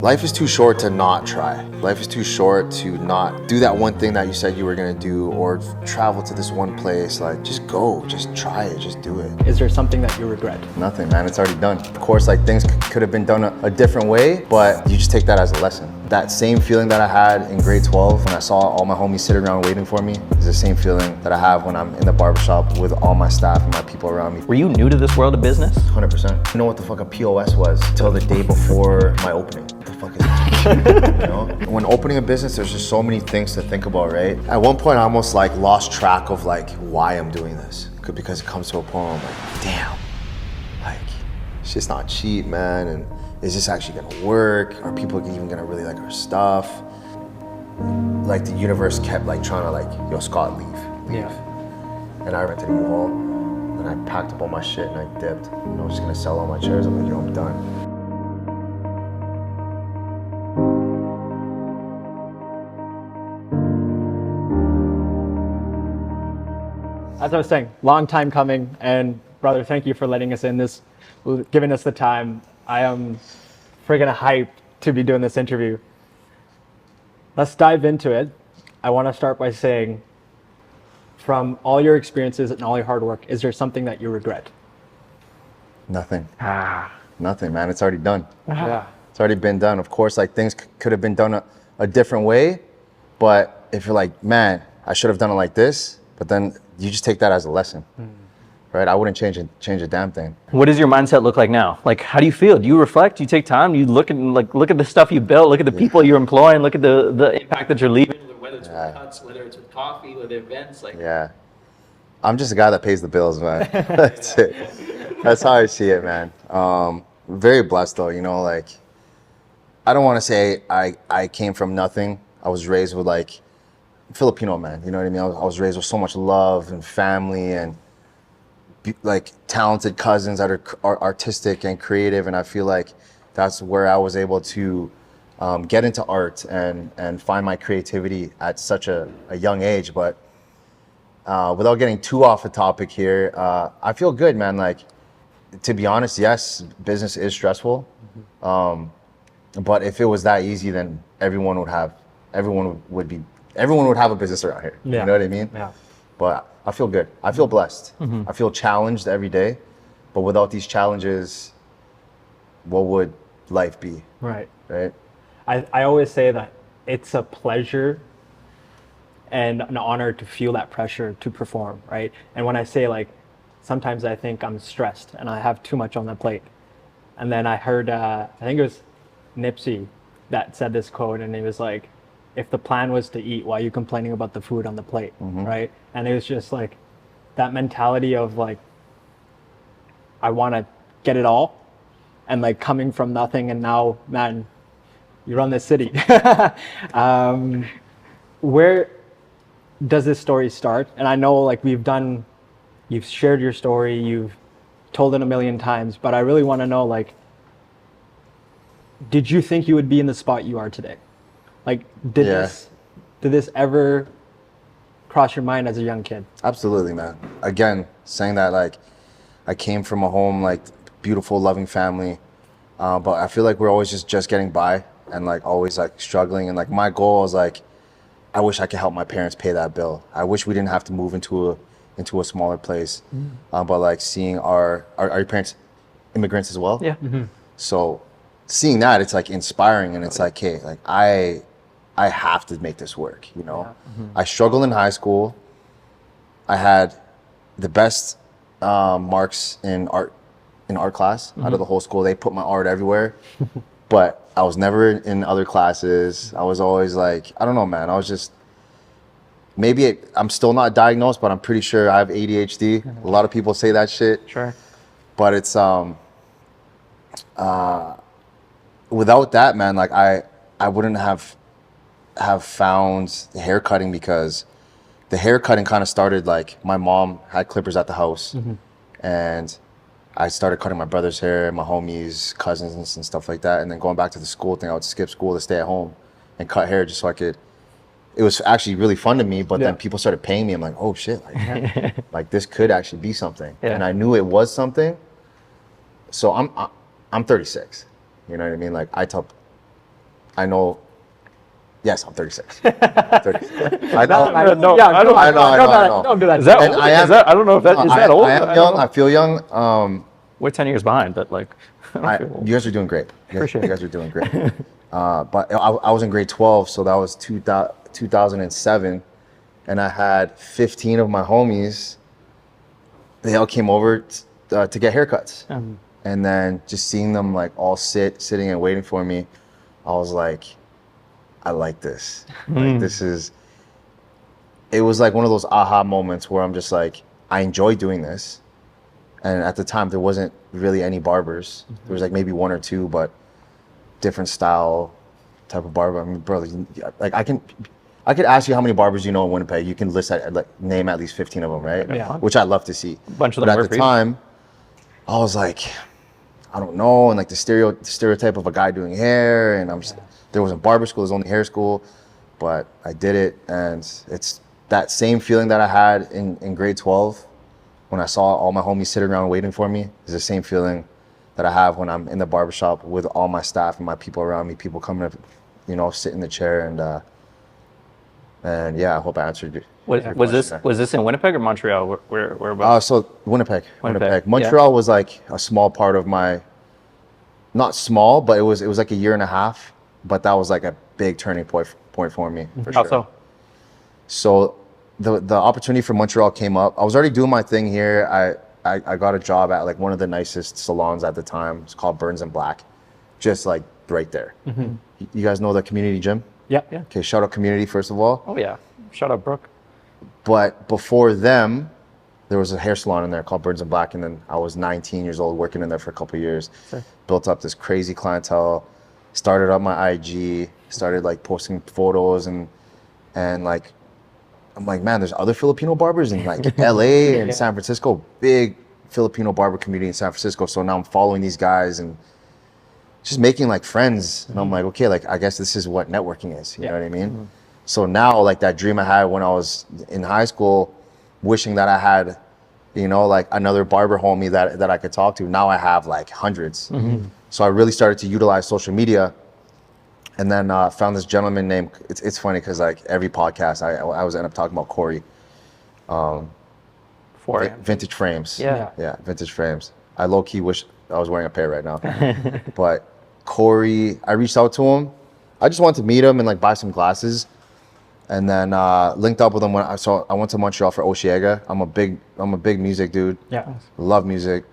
Life is too short to not try. Life is too short to not do that one thing that you said you were gonna do, or travel to this one place. Like, just go, just try it, just do it. Is there something that you regret? Nothing, man, it's already done. Of course, like, things could have been done a different way, but you just take that as a lesson. That same feeling that I had in grade 12 when I saw all my homies sitting around waiting for me is the same feeling that I have when I'm in the barbershop with all my staff and my people around me. Were you new to this world of business? 100%. You know what the fuck a POS was till the day before my opening. What the fuck is that? You know? When opening a business, there's just so many things to think about, right? At one point, I almost like lost track of like why I'm doing this, because it comes to a point where I'm like, damn, like, it's just not cheap, man. And is this actually gonna work? Are people even gonna really like our stuff? Like, the universe kept like trying to like, yo, Scott, leave. Yeah. And I rented a U-Haul, and I packed up all my shit and I dipped. And I was just gonna sell all my chairs. I'm like, yo, I'm done. As I was saying, long time coming, and brother, thank you for letting us in this, giving us the time. I am friggin' hyped to be doing this interview. Let's dive into it. I want to start by saying, from all your experiences and all your hard work, is there something that you regret? Nothing. Nothing, man. It's already done. Yeah. It's already been done. Of course, like, things could have been done a different way, but if you're like, man, I should have done it like this, but then you just take that as a lesson, right? I wouldn't change a damn thing. What does your mindset look like now? Like, how do you feel? Do you reflect? Do you take time? Do you look at the stuff you built, look at the people you're employing, look at the impact that you're leaving, whether it's with cuts, whether it's with coffee, whether events, like. Yeah. I'm just a guy that pays the bills, man. That's it. That's how I see it, man. Very blessed though, you know, like, I don't want to say I came from nothing. I was raised with like Filipino, man, you know what I mean? I was raised with so much love and family and like talented cousins that are artistic and creative, and I feel like that's where I was able to get into art and find my creativity at such a young age. But without getting too off the topic here, I feel good, man. Like, to be honest, yes, business is stressful, but if it was that easy, then everyone would have a business around here. Yeah. You know what I mean? Yeah. But I feel good. I feel blessed. I feel challenged every day. But without these challenges, what would life be? Right. Right? I always say that it's a pleasure and an honor to feel that pressure to perform, right? And when I say, like, sometimes I think I'm stressed and I have too much on the plate. And then I heard, I think it was Nipsey that said this quote, and he was like, if the plan was to eat, why are you complaining about the food on the plate, right? And it was just like that mentality of like, I want to get it all, and like coming from nothing, and now, man, you run this city. Where does this story start? And I know, like, you've shared your story, you've told it a million times, but I really want to know, like, did you think you would be in the spot you are today? Like, did this ever cross your mind as a young kid? Absolutely, man. Again, saying that, like, I came from a home, like, beautiful, loving family, but I feel like we're always just getting by and like always like struggling. And like my goal is like, I wish I could help my parents pay that bill. I wish we didn't have to move into a smaller place. But like seeing are your parents immigrants as well? Yeah. So seeing that, it's like inspiring, and it's like, hey, like I have to make this work, you know? I struggled in high school. I had the best marks in art class out of the whole school. They put my art everywhere, but I was never in other classes. I was always like, I don't know, man. I was just, I'm still not diagnosed, but I'm pretty sure I have ADHD. A lot of people say that shit. Sure. But it's, without that, man, like I wouldn't have found hair cutting, because the hair cutting kind of started like my mom had clippers at the house, and I started cutting my brother's hair, my homies, cousins, and stuff like that. And then going back to the school thing, I would skip school to stay at home and cut hair just so I could. It was actually really fun to me, but then people started paying me. I'm like, oh shit, like, like this could actually be something. And I knew it was something. So I'm 36. You know what I mean? Like I tell I know. Yes, I'm 36. 36. I know. No, yeah, I don't- I know. Don't do that. Is that And old? I am- Is that, I don't know if that is that old. I am don't young. know. I feel young. We're 10 years behind, but like, I don't feel old. You guys are doing great. Appreciate You guys are doing great. But I was in grade 12, so that was 2007, and I had 15 of my homies. They all came over to get haircuts, and then just seeing them like all sitting and waiting for me, I was like, I like this. Like this is. It was like one of those aha moments where I'm just like, I enjoy doing this. And at the time, there wasn't really any barbers. There was like maybe one or two, but different style type of barber. I mean, bro, like I could ask you how many barbers you know in Winnipeg. You can name at least 15 of them, right? Yeah. Which I'd love to see. A bunch of but them at work the for you? time, I was like, I don't know, and like the stereotype of a guy doing hair, and there wasn't barber school, there was only hair school, but I did it, and it's that same feeling that I had in grade 12 when I saw all my homies sitting around waiting for me is the same feeling that I have when I'm in the barbershop with all my staff and my people around me, people coming to, sit in the chair, and yeah, I hope I answered you. Was this in Winnipeg or Montreal? Where about? So Winnipeg. Winnipeg, Montreal was like a small part of my, not small, but it was like a year and a half, but that was like a big turning point for me. For How sure. so? So the opportunity for Montreal came up. I was already doing my thing here. I got a job at like one of the nicest salons at the time. It's called Burns and Black, just like right there. You guys know the community gym? Yeah. Okay, shout out community first of all. Oh yeah. Shout out Brooke. But before them, there was a hair salon in there called Burns and Black, and then I was 19 years old working in there for a couple of years. Sure. Built up this crazy clientele, started up my IG, started like posting photos and like I'm like, man, there's other Filipino barbers in like LA and San Francisco, big Filipino barber community in San Francisco. So now I'm following these guys and just making like friends. And I'm like, okay, like I guess this is what networking is. You know what I mean? So now like that dream I had when I was in high school, wishing that I had, like another barber homie that I could talk to. Now I have like hundreds. So I really started to utilize social media. And then found this gentleman named, it's funny because like every podcast I always end up talking about Corey. Vintage Frames. Yeah. Vintage Frames. I low-key wish I was wearing a pair right now. But Corey, I reached out to him. I just wanted to meet him and like buy some glasses. And then linked up with him when I went to Montreal for Oshiega. I'm a big music dude. Yeah. Love music.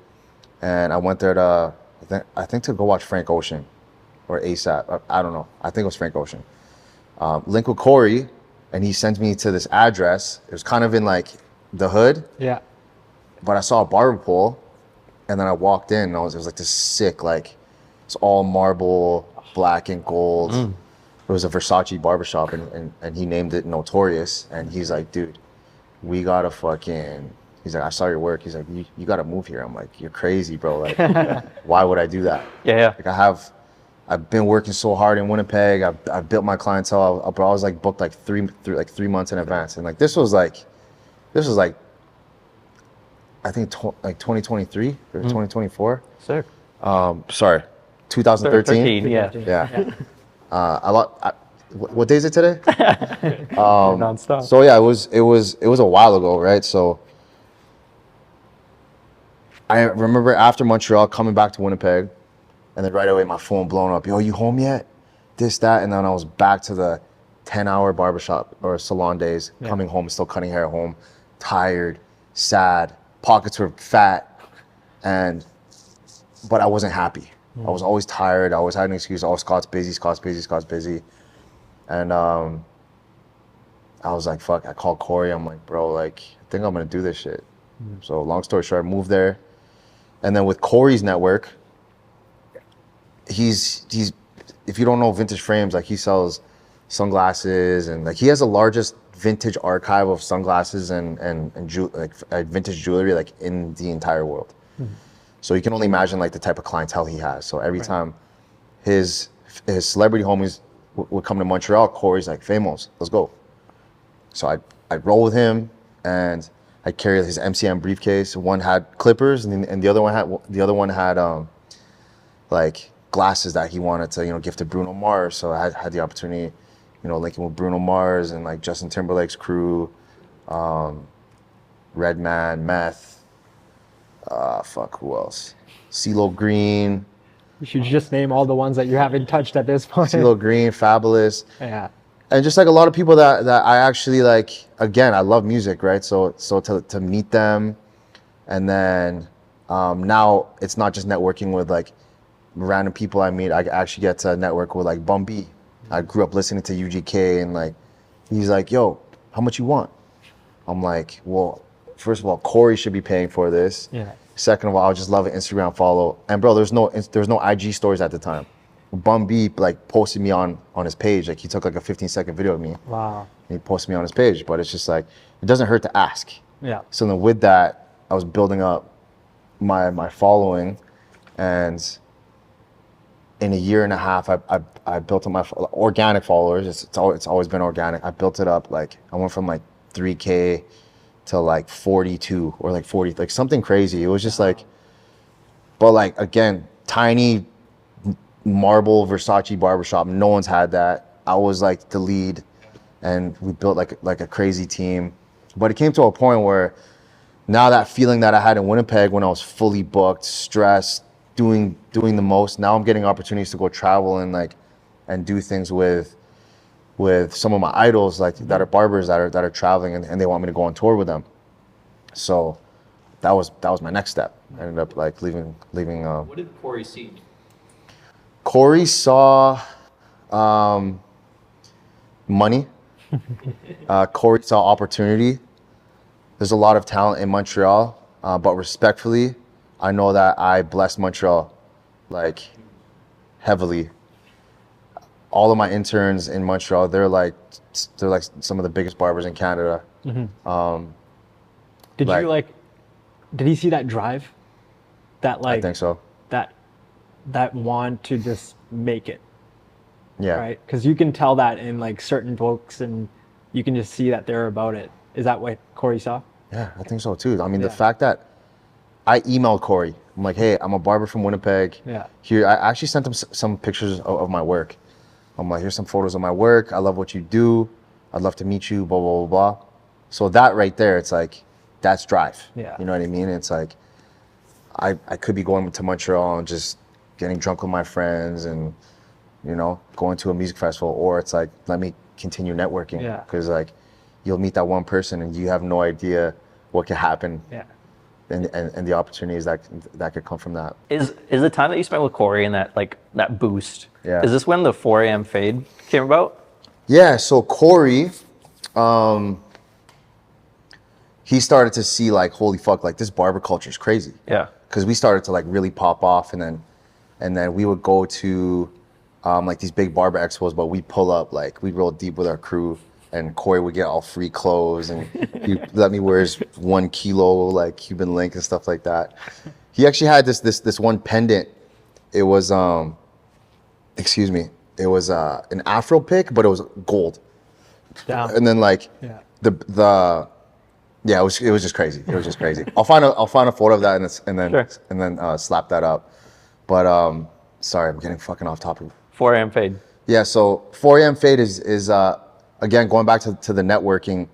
And I went there to, I think to go watch Frank Ocean. Or ASAP, I don't know. I think it was Frank Ocean. Link with Corey, and he sent me to this address. It was kind of in like the hood, Yeah. but I saw a barber pole, and then I walked in, and it was like this sick, like, it's all marble, black and gold. It was a Versace barbershop, and he named it Notorious, and he's like, dude, we gotta he's like, I saw your work. He's like, you gotta move here. I'm like, you're crazy, bro. Like, why would I do that? Yeah. Like I've been working so hard in Winnipeg. I've built my clientele. I was like booked like three months in advance, and like this was like, I think like 2023 or 2024. Sick. Sorry, 2013. Yeah. What day is it today? Nonstop. So yeah, it was a while ago, right? So I remember after Montreal coming back to Winnipeg. And then right away, my phone blowing up. Yo, you home yet? This, that. And then I was back to the 10-hour barbershop or salon days, coming home, still cutting hair at home, tired, sad, pockets were fat. But I wasn't happy. I was always tired. I always had an excuse. Oh, Scott's busy. And I was like, fuck, I called Corey. I'm like, bro, like, I think I'm going to do this shit. So long story short, I moved there. And then with Corey's network, he's if you don't know Vintage Frames, like he sells sunglasses and like he has the largest vintage archive of sunglasses and vintage jewelry like in the entire world. So you can only imagine like the type of clientele he has. So every time his celebrity homies would come to Montreal, Corey's like, Famos, let's go. So I'd roll with him and I'd carry his MCM briefcase. One had clippers and the other one had like glasses that he wanted to, you know, give to Bruno Mars. So I had the opportunity, you know, linking with Bruno Mars and like Justin Timberlake's crew, Redman, Meth, who else? CeeLo Green. You should just name all the ones that you haven't touched at this point. CeeLo Green, Fabulous. Yeah. And just like a lot of people that I actually like, again, I love music, right? So to meet them, and then now it's not just networking with like random people I meet. I actually get to network with like Bum B. I grew up listening to UGK, and like he's like, yo, how much you want? I'm like, well, first of all, Corey should be paying for this. Yeah. Second of all, I would just love an Instagram follow. And bro, there's no IG stories at the time. Bum B like posted me on his page. Like he took like a 15-second video of me. Wow. And he posted me on his page. But it's just like, it doesn't hurt to ask. Yeah. So then with that, I was building up my following, and in a year and a half, I built up my organic followers. It's always been organic. I built it up. Like I went from like 3K to like 42 or like 40, like something crazy. It was just like, but like again, tiny marble Versace barbershop. No one's had that. I was like the lead, and we built like a crazy team. But it came to a point where now that feeling that I had in Winnipeg when I was fully booked, stressed, doing the most, now I'm getting opportunities to go travel and do things with some of my idols, like that are barbers that are traveling, and they want me to go on tour with them. So that was my next step. I ended up like leaving. What did Corey see? Corey saw money. Corey saw opportunity. There's a lot of talent in Montreal, but respectfully, I know that I blessed Montreal like heavily. All of my interns in Montreal, they're like some of the biggest barbers in Canada. Mm-hmm. Did he see that drive? That like I think so. That want to just make it. Yeah. Right? Because you can tell that in like certain books, and you can just see that they're about it. Is that what Corey saw? Yeah, I think so too. I mean, the fact that I emailed Corey, I'm like, hey, I'm a barber from Winnipeg. Yeah. Here, I actually sent him some pictures of my work. I'm like, here's some photos of my work. I love what you do. I'd love to meet you, blah, blah, blah, blah. So that right there, it's like, that's drive. Yeah. You know what I mean? It's like, I could be going to Montreal and just getting drunk with my friends and, you know, going to a music festival, or it's like, let me continue networking. Yeah. Because like, you'll meet that one person and you have no idea what could happen. Yeah. And the opportunities that could come from that. Is the time that you spent with Corey and that boost, Yeah. is this when the 4 a.m. fade came about? Yeah, so Corey, he started to see like, holy fuck, like this barber culture is crazy. Yeah. Because we started to like really pop off, and then we would go to like these big barber expos, but we'd pull up, like we'd roll deep with our crew, and Corey would get all free clothes, and he'd let me wear his 1 kilo like Cuban link and stuff like that. He actually had this one pendant. It was excuse me, it was an Afro pick, but it was gold. Down. And then like Yeah. it was just crazy. It was just crazy. I'll find a photo of that and then slap that up. But sorry, I'm getting fucking off topic. 4 a.m. fade. Yeah, so 4 a.m. fade is again going back to the networking.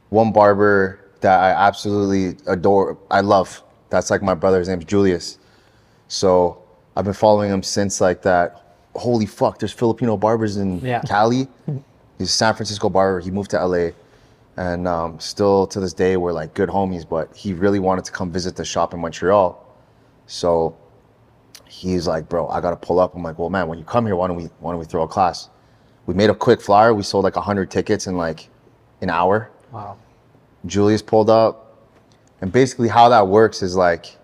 One barber that I absolutely adore, I love. That's like my brother. His name's Julius. So I've been following him since like that. Holy fuck, there's Filipino barbers in Cali. He's a San Francisco barber. He moved to LA, and still to this day we're like good homies. But he really wanted to come visit the shop in Montreal, so he's like, bro, I gotta pull up. I'm like, well, man, when you come here, why don't we throw a class? We made a quick flyer. We sold like 100 tickets in like an hour. Wow. Julius pulled up, and basically how that works is like,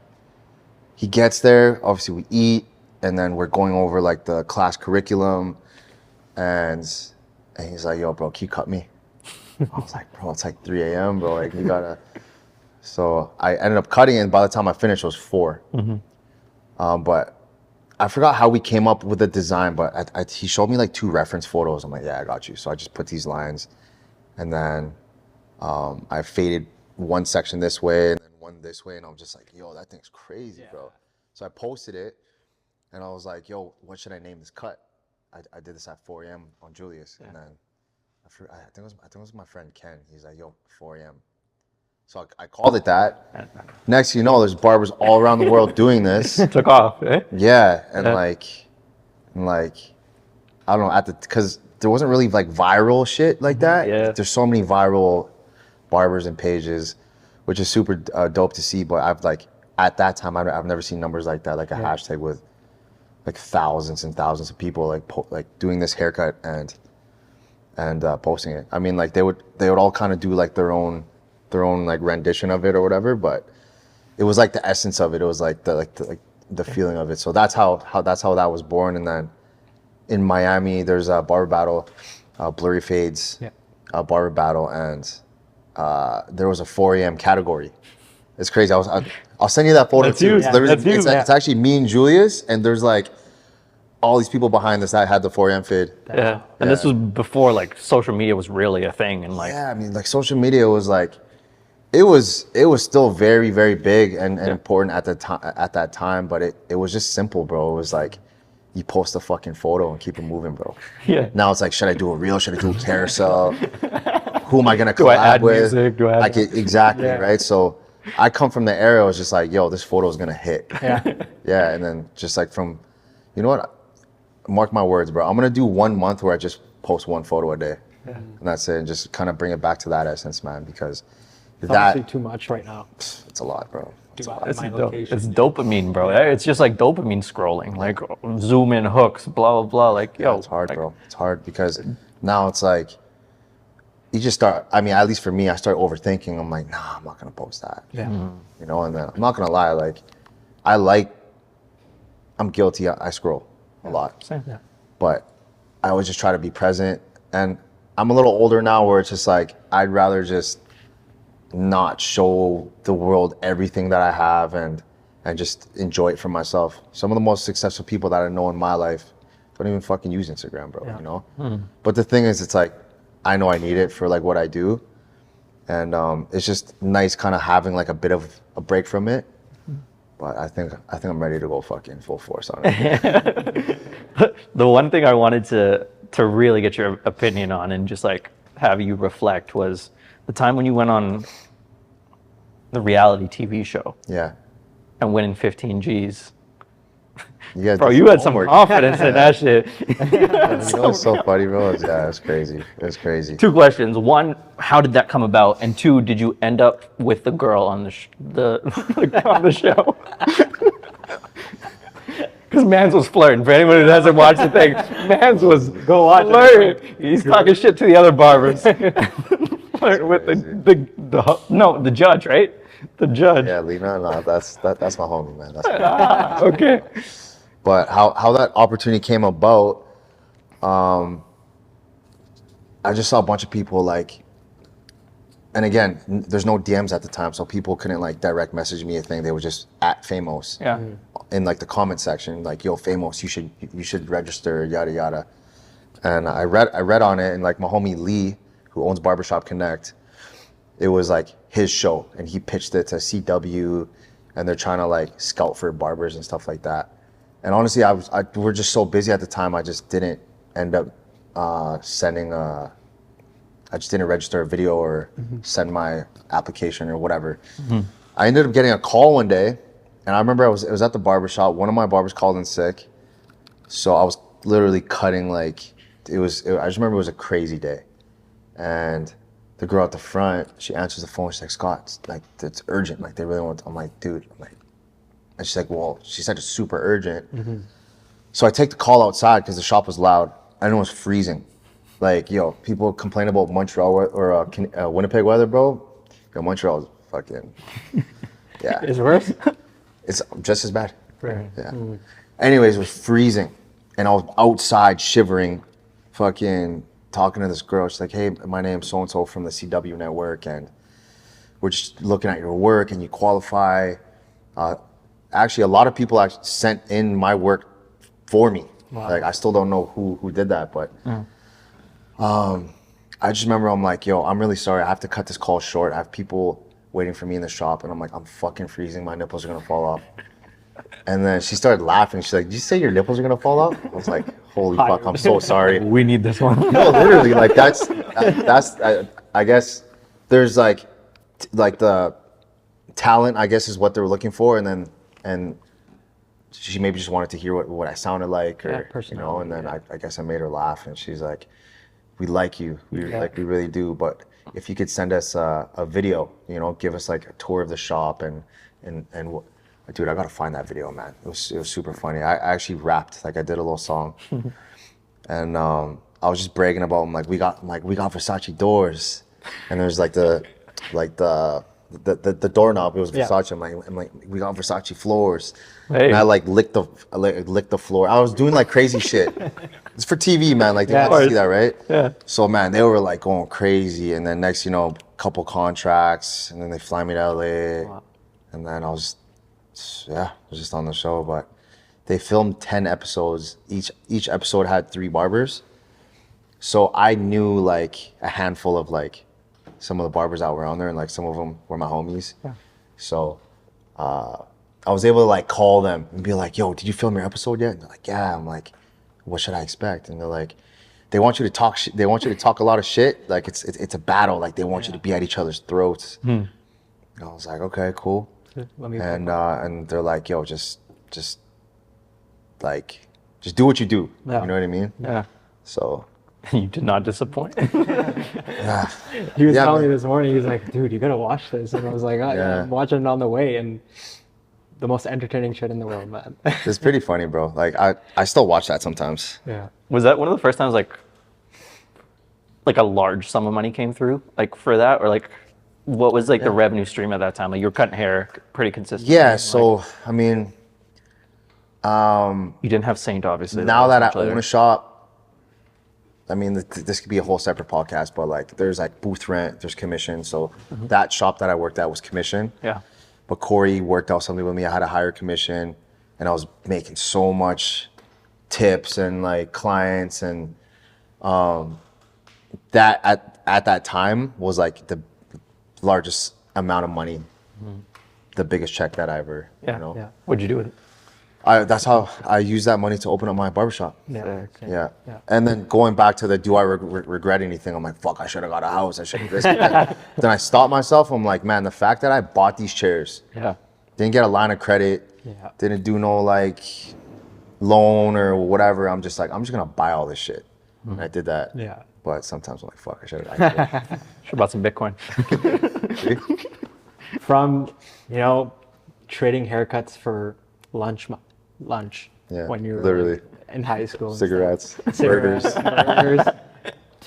he gets there, obviously we eat, and then we're going over like the class curriculum, and he's like, yo, bro, can you cut me? I was like, bro, it's like 3 a.m., bro, like you gotta. So I ended up cutting it, and by the time I finished, it was 4. Mm-hmm. But I forgot how we came up with the design, but he showed me like 2 reference photos. I'm like, yeah, I got you. So I just put these lines, and then I faded one section this way and then one this way, and I'm just like, yo, that thing's crazy, bro. So I posted it, And I was like, yo, what should I name this cut? I did this at 4 a.m. on Julius. And then I think it was my friend Ken. He's like, yo, 4 a.m. So I called it that. Next thing you know, there's barbers all around the world doing this. Took off, eh? Yeah, and like, I don't know, because there wasn't really like viral shit like that. Yeah. There's so many viral barbers and pages, which is super dope to see. But I've like, at that time, I've never seen numbers like that, like a hashtag with like thousands and thousands of people like doing this haircut and posting it. I mean, like they would all kind of do like their own like rendition of it or whatever, but it was like the essence of it. It was like the feeling of it. So that's how that was born. And then in Miami, there's a barber battle, Blurry Fades, barber battle, and there was a 4 a.m. category. It's crazy. I'll send you that photo too. It's actually me and Julius, and there's like all these people behind us that had the 4 a.m. fade. Yeah, and this was before like social media was really a thing, and like I mean, like social media was like, it was still very, very big and important at that time, but it was just simple, bro. It was like, you post a fucking photo and keep it moving, bro. Yeah. Now it's like, should I do a reel? Should I do a carousel? Who am I gonna collab do I add with? music? Do I add exactly, right? So I come from the era, I was just like, yo, this photo is gonna hit. Yeah, and then just like from, you know what? Mark my words, bro. I'm gonna do 1 month where I just post one photo a day. And that's it. And just kind of bring it back to that essence, man, because it's honestly too much right now. It's a lot, bro. It's dopamine, bro. It's just like dopamine scrolling, like zoom in hooks, blah, blah, blah. Like, yo. It's hard, bro. It's hard because now it's like, you just start, I mean, at least for me, I start overthinking. I'm like, nah, I'm not going to post that. Yeah. You know, and then I'm not going to lie, like, I'm guilty. I scroll a lot. Same. Yeah. But I always just try to be present. And I'm a little older now where it's just like, I'd rather just not show the world everything that I have and just enjoy it for myself. Some of the most successful people that I know in my life don't even fucking use Instagram, bro, you know? But the thing is, it's like, I know I need it for like what I do. And it's just nice kind of having like a bit of a break from it. But I think I'm ready to go fucking full force on it. The one thing I wanted to really get your opinion on and just like have you reflect was the time when you went on the reality TV show. Yeah. And winning 15 G's. Bro, you had some confidence in that shit. You know what's so funny, bro? It's crazy. It's crazy. 2 questions. 1, how did that come about? And 2, did you end up with the girl on on the show? Because Mans was flirting. For anyone who hasn't watched the thing, Mans was flirting. He's talking shit to the other barbers. Flirting with the judge, right? The judge. Yeah, Lena, no, that's my homie, man. That's Okay. But how that opportunity came about, I just saw a bunch of people like, and again, there's no DMs at the time, so people couldn't like direct message me a thing. They were just at Famos. Yeah. In like the comment section, like, yo, Famos, you should register, yada yada. And I read on it, and like my homie Lee, who owns Barbershop Connect, it was like his show, and he pitched it to CW, and they're trying to like scout for barbers and stuff like that. And honestly, we're just so busy at the time, I just didn't end up I just didn't register a video or send my application or whatever. I ended up getting a call one day, and I remember it was at the barbershop. One of my barbers called in sick, so I was literally cutting like, I just remember it was a crazy day. And the girl at the front, she answers the phone, she's like, Scott, it's urgent, like they really want I'm like, dude, and she's like, well, she said it's super urgent. So I take the call outside because the shop was loud and it was freezing. Like, yo, people complain about Montreal or Winnipeg weather, bro. Yo, Montreal is fucking, yeah. Is it worse? It's just as bad. Right. Yeah. Anyways, it was freezing and I was outside shivering, fucking talking to this girl. She's like, hey, my name's so-and-so from the CW network, and we're just looking at your work and you qualify. Actually, a lot of people actually sent in my work for me. Wow. Like, I still don't know who did that, but I just remember I'm like, yo, I'm really sorry. I have to cut this call short. I have people waiting for me in the shop, and I'm like, I'm fucking freezing. My nipples are gonna fall off. And then she started laughing. She's like, "Did you say your nipples are gonna fall out?" I was like, "Holy fuck, I'm so sorry." We need this one. No, literally, like that's I guess there's like the talent, I guess, is what they were looking for, and she maybe just wanted to hear what I sounded like, or you know. And then I guess I made her laugh, and she's like, "We like you, we really do, but if you could send us a video, you know, give us like a tour of the shop and." Dude, I gotta find that video, man. It was super funny. I actually rapped, like I did a little song, and I was just bragging about them, like we got Versace doors, and there's like the doorknob. It was Versace. I'm like we got Versace floors, and I like licked the floor. I was doing like crazy shit. It's for TV, man. Like they want to see that, right? Yeah. So man, they were like going crazy, and then next, you know, couple contracts, and then they fly me to LA, and then I was just on the show. But they filmed 10 episodes. Each episode had 3 barbers. So I knew like a handful of like some of the barbers that were on there, and like some of them were my homies. Yeah. So I was able to like call them and be like, "Yo, did you film your episode yet?" And they're like, "Yeah." I'm like, "What should I expect?" And they're like, "They want you to talk shit. They want you to talk a lot of shit. Like it's a battle. Like they want you to be at each other's throats." And I was like, "Okay, cool." And they're like, "Yo, just do what you do." Yeah. You know what I mean? Yeah. So You did not disappoint. yeah. He was telling me this morning, he's like, "Dude, you gotta watch this." And I was like, I'm watching it on the way, and the most entertaining shit in the world, man. It's pretty funny, bro. Like I still watch that sometimes. Yeah. Was that one of the first times like a large sum of money came through, like for that, or like what was like the revenue stream at that time? Like you were cutting hair pretty consistently. Yeah. So I mean, you didn't have Saint, obviously. now that I own a shop, I mean, this could be a whole separate podcast, but like there's like booth rent, there's commission. So that shop that I worked at was commission. Yeah. But Corey worked out something with me. I had a higher commission, and I was making so much tips and like clients, and that at that time was like the largest amount of money, the biggest check that I ever, you know. Yeah. What'd you do with it? That's how I used that money to open up my barbershop. Yeah. Yeah. And then going back to the do I regret anything? I'm like, fuck, I should have got a house. I should have this. Then I stopped myself. I'm like, man, the fact that I bought these chairs, didn't get a line of credit, didn't do no like loan or whatever. I'm just like, I'm just gonna buy all this shit. And I did that. Yeah. But sometimes I'm like, fuck, I should have. Should have bought some Bitcoin. From, you know, trading haircuts for lunch when you were literally in high school. Cigarettes, burgers, to,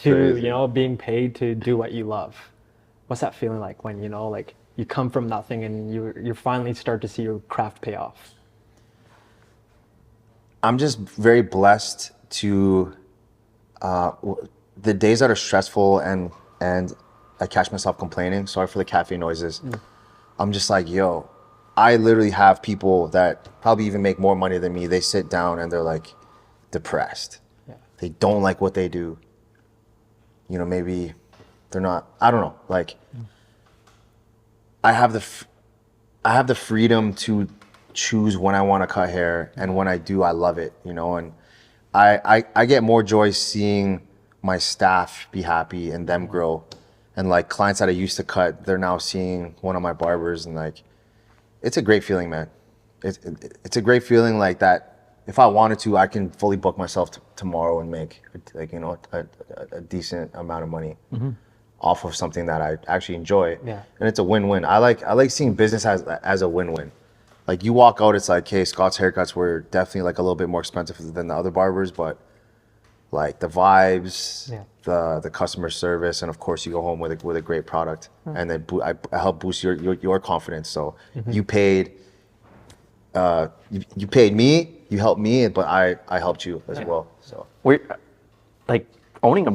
Crazy. you know, being paid to do what you love. What's that feeling like when, you know, like you come from nothing and you finally start to see your craft pay off? I'm just very blessed to the days that are stressful and I catch myself complaining. Sorry for the cafe noises. I'm just like, yo, I literally have people that probably even make more money than me. They sit down and they're like depressed. Yeah. They don't like what they do. You know, maybe they're not, I don't know. Like I have the freedom to choose when I want to cut hair, and when I do, I love it, you know, and I get more joy seeing my staff be happy and them grow. And like clients that I used to cut, they're now seeing one of my barbers, and like, it's a great feeling, man. It's a great feeling like that. If I wanted to, I can fully book myself tomorrow and make like, you know, a decent amount of money off of something that I actually enjoy. Yeah. And it's a win-win. I like seeing business as a win-win. Like you walk out, it's like, hey, Scott's haircuts were definitely like a little bit more expensive than the other barbers, but like the vibes, the customer service, and of course you go home with a great product, and then I help boost your confidence. So you paid you paid me, you helped me, but I helped you as well. So We're like going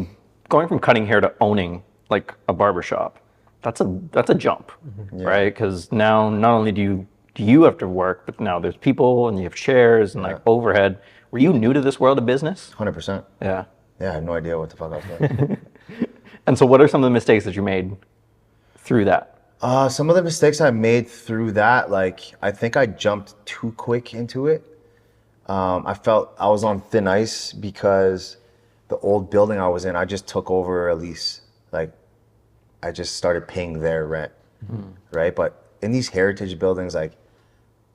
from cutting hair to owning like a barbershop. That's a jump, right? Because now not only do you have to work, but now there's people and you have shares and like overhead. Were you new to this world of business? 100%. Yeah. Yeah, I had no idea what the fuck I was doing. And so what are some of the mistakes that you made through that? Some of the mistakes I made through that, like I think I jumped too quick into it. I felt I was on thin ice because the old building I was in, I just took over a lease. Like I just started paying their rent, right? But in these heritage buildings, like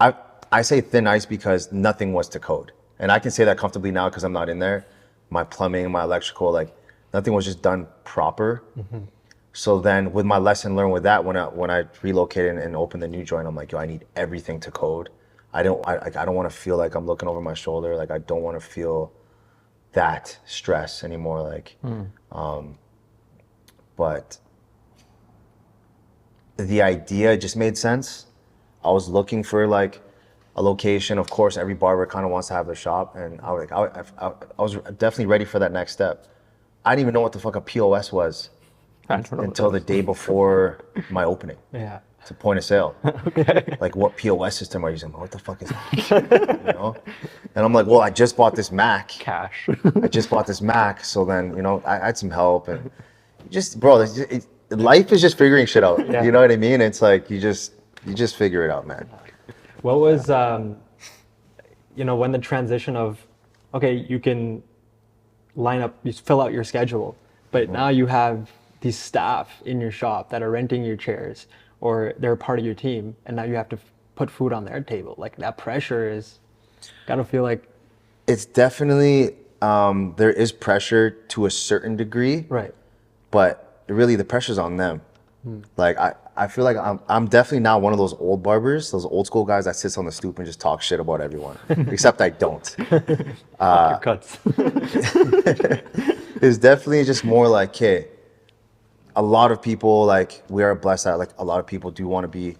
I say thin ice because nothing was to code. And I can say that comfortably now because I'm not in there. My plumbing, my electrical, like nothing was just done proper. So then with my lesson learned with that, when I relocated and opened the new joint, I'm like, yo, I need everything to code. I don't want to feel like I'm looking over my shoulder. Like I don't want to feel that stress anymore. Like, but the idea just made sense. I was looking for like a location. Of course, every barber kind of wants to have their shop, and I was definitely ready for that next step. I didn't even know what the fuck a POS was until the day before my opening. Yeah. It's a point of sale. Okay. Like, what POS system are you using? What the fuck is that? You know? And I'm like, well, I just bought this Mac. Cash. I just bought this Mac, so then, you know, I had some help, and just, bro, life is just figuring shit out. Yeah. You know what I mean? It's like you just figure it out, man. What was, you know, when the transition of, okay, you can line up, you fill out your schedule, but now you have these staff in your shop that are renting your chairs, or they're part of your team, and now you have to put food on their table. Like that pressure is, gotta feel like. It's definitely, there is pressure to a certain degree, Right. but really the pressure's on them. Like I feel like I'm definitely not one of those old barbers, those old school guys that sits on the stoop and just talk shit about everyone. Except I don't. Your cuts. It's definitely just more like, okay, a lot of people, like we are blessed that like a lot of people do want to be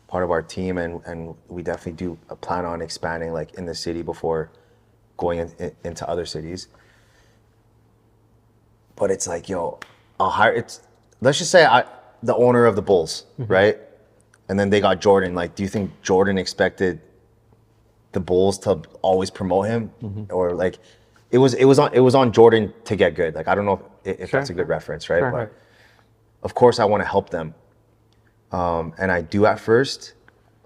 part of our team, and we definitely do plan on expanding like in the city before going into other cities. But it's like, yo, let's just say the owner of the Bulls, right? And then they got Jordan. Like, do you think Jordan expected the Bulls to always promote him? Or like, it was on Jordan to get good. Like, I don't know if Sure. that's a good reference, right? Sure. But of course I want to help them. And I do at first.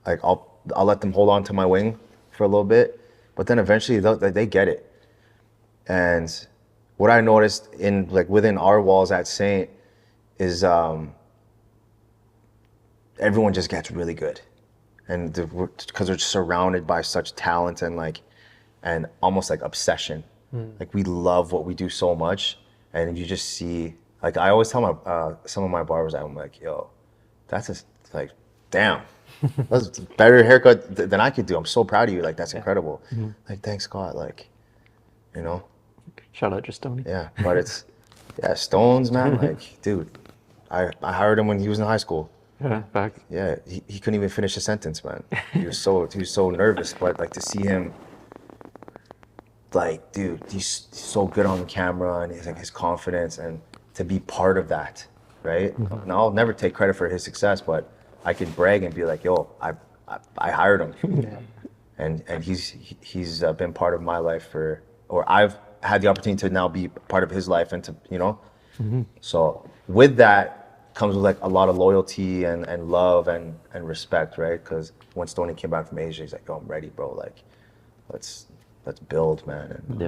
Like, I'll let them hold on to my wing for a little bit, but then eventually they get it. And what I noticed in like within our walls at Saint is everyone just gets really good, and because they're surrounded by such talent and almost like obsession. Like we love what we do so much, and you just see, like I always tell some of my barbers, I'm like, yo, that's like, damn, that's a better haircut than I could do. I'm so proud of you. Like that's incredible. Like thanks, Scott. Like, you know. Shout out to Stoney. Yeah, but Stones, man. Like, dude, I hired him when he was in high school. Yeah, back. Yeah, he couldn't even finish a sentence, man. He was so nervous. But like to see him, like, dude, he's so good on the camera, and his confidence, and to be part of that, right? And I'll never take credit for his success, but I could brag and be like, yo, I hired him, and he's been part of my life or I've had the opportunity to now be part of his life, and to, you know. So with that comes with like a lot of loyalty and love and respect, right? Because when Stoney came back from Asia, he's like, "Yo, I'm ready, bro. Like, let's build, man." And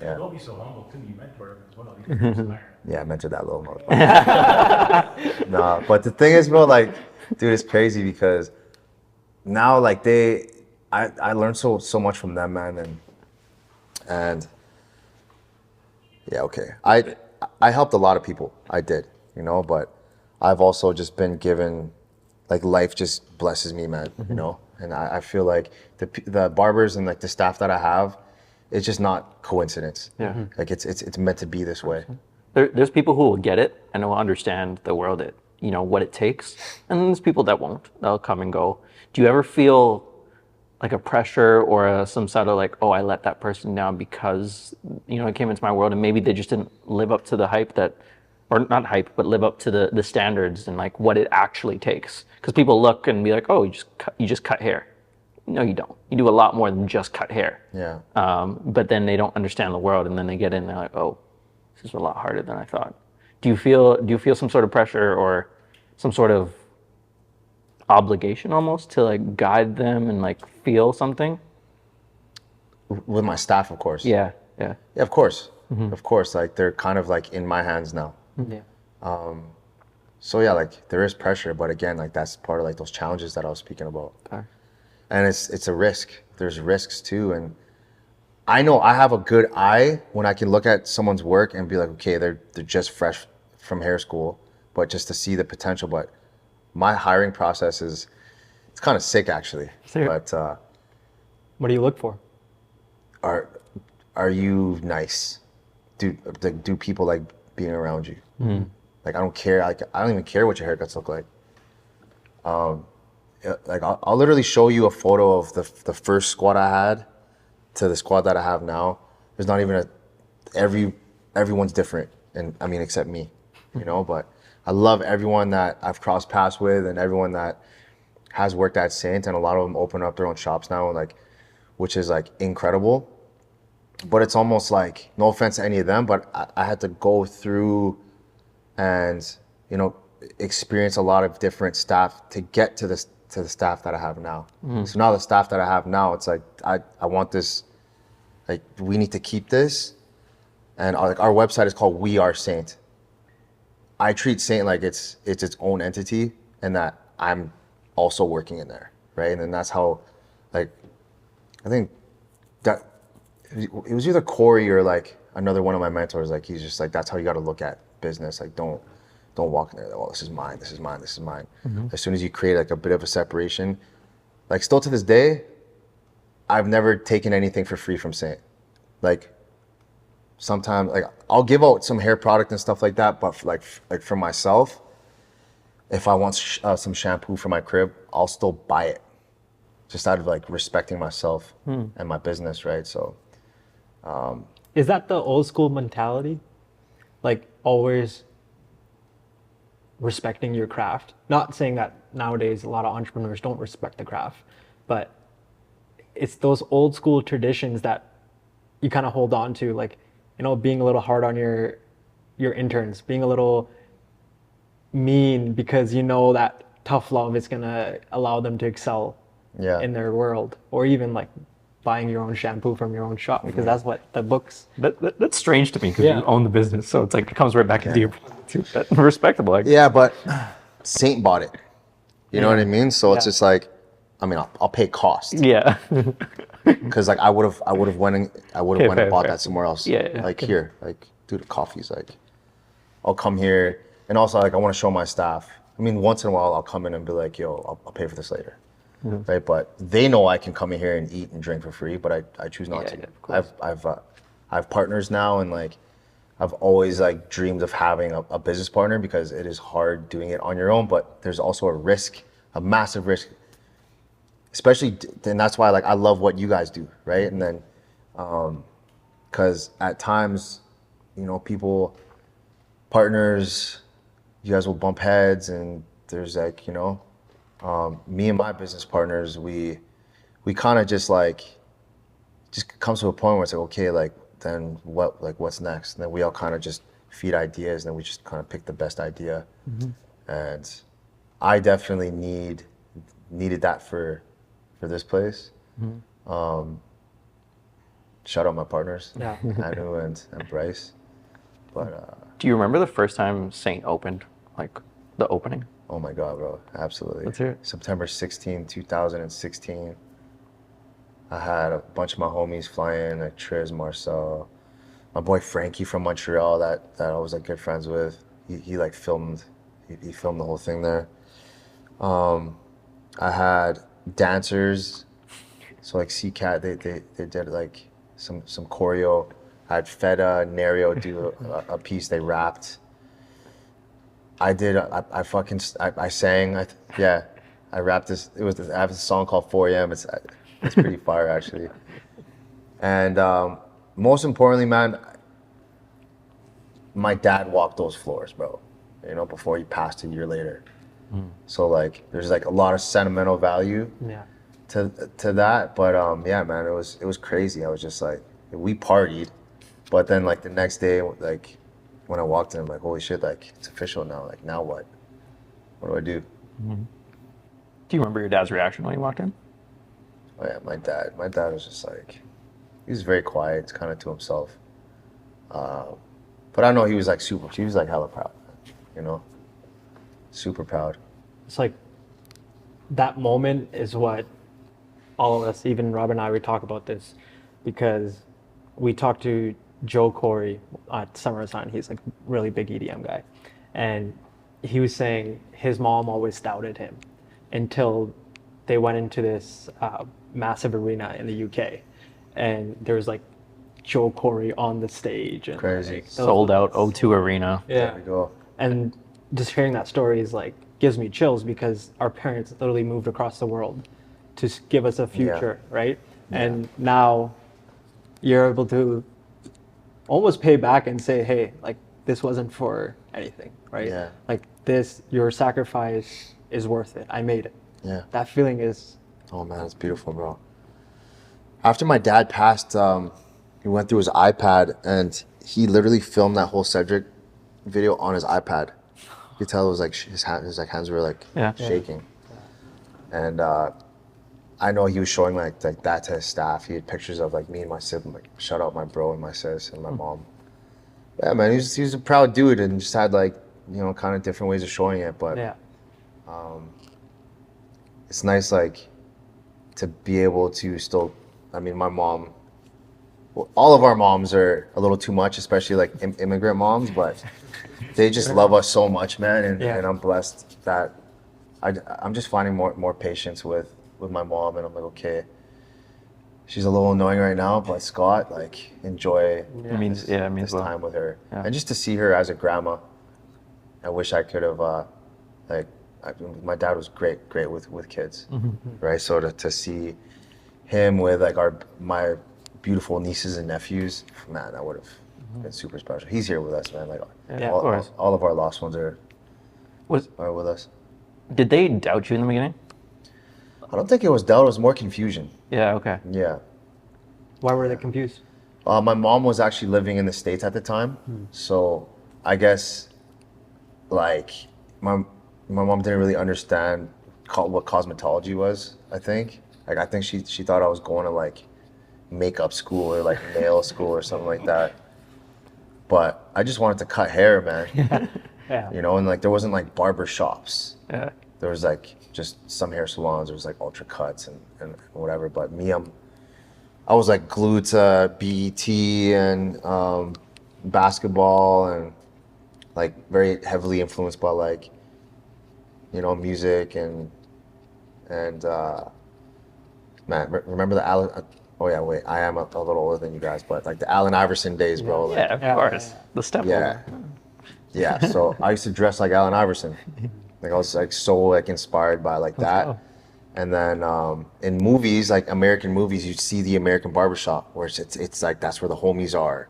Yeah. Don't be so humble too. You mentor him as well. You can inspire. yeah, I mentored that little motherfucker. Nah, but the thing is, bro, like, dude, it's crazy because now, like, I learned so much from them, man, and yeah, okay. I helped a lot of people. I did, you know, but I've also just been given, like, life just blesses me, man, you know? And I feel like the barbers and like the staff that I have, it's just not coincidence. Yeah. Like it's meant to be this way. There's people who will get it and will understand the world, what it takes. And then there's people that won't. They'll come and go. Do you ever feel like a pressure or some sort of like, oh, I let that person down because, it came into my world and maybe they just didn't live up to the hype or not hype, but live up to the standards and like what it actually takes? Because people look and be like, oh, you just cut hair. No, you don't. You do a lot more than just cut hair. Yeah. But then they don't understand the world, and then they get in and they're like, oh, this is a lot harder than I thought. Do you feel some sort of pressure or some sort of obligation almost to like guide them and like feel something? With my staff, of course. Yeah, yeah. Yeah, of course. Of course. Like they're kind of like in my hands now. Yeah. So yeah, like there is pressure, but again, like that's part of like those challenges that I was speaking about. Okay. And it's a risk. There's risks too. And I know I have a good eye when I can look at someone's work and be like, okay, they're just fresh from hair school, but just to see the potential. But my hiring process it's kind of sick actually. Sure. But What do you look for? are you nice? Do people like being around you? Like I don't care. Like I don't even care what your haircuts look like. Like I'll literally show you a photo of the first squad I had to the squad that I have now. There's not even everyone's different, and I mean except me, you know. But I love everyone that I've crossed paths with, and everyone that has worked at Saint, and a lot of them open up their own shops now, like, which is like incredible. But it's almost like, no offense to any of them, but I had to go through and, you know, experience a lot of different staff to get to the staff that I have now. So now the staff that I have now, it's like I want this, like we need to keep this, and our website is called We Are Saint. I treat Saint like it's its own entity, and that I'm also working in there, right? And then that's how, like, I think that it was either Corey or like another one of my mentors. Like he's just like, that's how you got to look at business. Like don't walk in there. Like, oh, this is mine. This is mine. This is mine. As soon as you create like a bit of a separation, like still to this day, I've never taken anything for free from Saint. Like sometimes, like I'll give out some hair product and stuff like that, but like for myself, if I want some shampoo for my crib, I'll still buy it, just out of like respecting myself and my business, right? So. Is that the old school mentality? Like always respecting your craft? Not saying that nowadays a lot of entrepreneurs don't respect the craft, but it's those old school traditions that you kind of hold on to, like, you know, being a little hard on your interns, being a little mean because you know that tough love is gonna allow them to excel in their world, or even like buying your own shampoo from your own shop, because that's what the books. That's strange to me because you own the business, so it's like it comes right back into your that's respectable. Like. Yeah, but Saint bought it. You know what I mean? So it's just like, I mean, I'll pay cost. Yeah. Because like I would have went and bought fair. that somewhere else. Yeah. Like here, like dude, the coffee's like, I'll come here, and also like I want to show my staff. I mean, once in a while I'll come in and be like, yo, I'll pay for this later. Right, but they know I can come in here and eat and drink for free, but I choose not to. Yeah, of course. I've partners now, and like I've always like dreamed of having a business partner, because it is hard doing it on your own, but there's also a risk, a massive risk, especially, and that's why like I love what you guys do, right? And then because at times, you know, partners, you guys will bump heads, and there's like, you know, me and my business partners, we kind of just comes to a point where it's like, okay, like then what's next? And then we all kind of just feed ideas, and then we just kind of pick the best idea. And I definitely needed that for this place. Shout out my partners, Anu and Bryce. But do you remember the first time Saint opened, like the opening? oh my God, bro, absolutely. Let's hear it. September 16, 2016. I had a bunch of my homies fly in, like Triz, Marcel, my boy Frankie from Montreal that I was like good friends with. He like filmed the whole thing there. I had dancers, so like CCAT, they did like some choreo. I had Feta, Nario do a piece, they rapped. I sang. I rapped this. I have a song called 4 a.m. It's pretty fire actually. And most importantly, man, my dad walked those floors, bro. You know, before he passed a year later. So like, there's like a lot of sentimental value to that. But yeah, man, it was crazy. I was just like, we partied, but then like the next day, like, when I walked in, I'm like, holy shit, like, it's official now. Like, now what? What do I do? Do you remember your dad's reaction when you walked in? Oh yeah, my dad was just like, he was very quiet, kind of to himself. But I know he was like hella proud, you know, super proud. It's like that moment is what all of us, even Rob and I, we talk about this because we talked to Joe Corey at Summer of Sun. He's like a really big EDM guy. And he was saying his mom always doubted him until they went into this massive arena in the UK. And there was like Joe Corey on the stage. And Crazy. like, Sold out O2 Arena. Yeah. There we go. And just hearing that story is like, gives me chills because our parents literally moved across the world to give us a future, right? Yeah. And now you're able to almost pay back and say, hey, like this wasn't for anything, right? Yeah. Like this, your sacrifice is worth it. I made it. Yeah. That feeling is, Oh man, it's beautiful, bro. After my dad passed, he went through his iPad and he literally filmed that whole Cedric video on his iPad. You could tell it was like his hands were like shaking. And I know he was showing like that to his staff. He had pictures of like me and my sibling, like shout out my bro and my sis and my mom. Yeah, man, he was a proud dude and just had like, you know, kind of different ways of showing it. But yeah, it's nice like to be able to still, I mean, my mom, well, all of our moms are a little too much, especially like immigrant moms, but they just love us so much, man. And I'm blessed that I'm just finding more patience with my mom, and I'm like, okay, she's a little annoying right now, but Scott, like, enjoy this time with her. Yeah. And just to see her as a grandma, I wish I could have, my dad was great with kids, right? So to see him with like my beautiful nieces and nephews, man, that would have been super special. He's here with us, man. Like, of course. all of our lost ones are with us. Did they doubt you in the beginning? I don't think it was doubt, it was more confusion. Yeah, okay. Yeah. why were they confused? My mom was actually living in the States at the time. So I guess like my mom didn't really understand what cosmetology was, I think. Like I think she thought I was going to like makeup school or like nail school or something like that. But I just wanted to cut hair, man. Yeah. You know, and like there wasn't like barbershops. Yeah. There was like just some hair salons. There was like ultra cuts and whatever. But me, I was like glued to BET and basketball and like very heavily influenced by like, you know, music and man, remember the Allen? Oh yeah, wait, I am a little older than you guys, but like the Allen Iverson days, bro. Like, Yeah, of course. The step yeah. Yeah, so I used to dress like Allen Iverson. Like I was like so like inspired by like that. go. And then in movies, like American movies, you see the American barbershop where it's like that's where the homies are.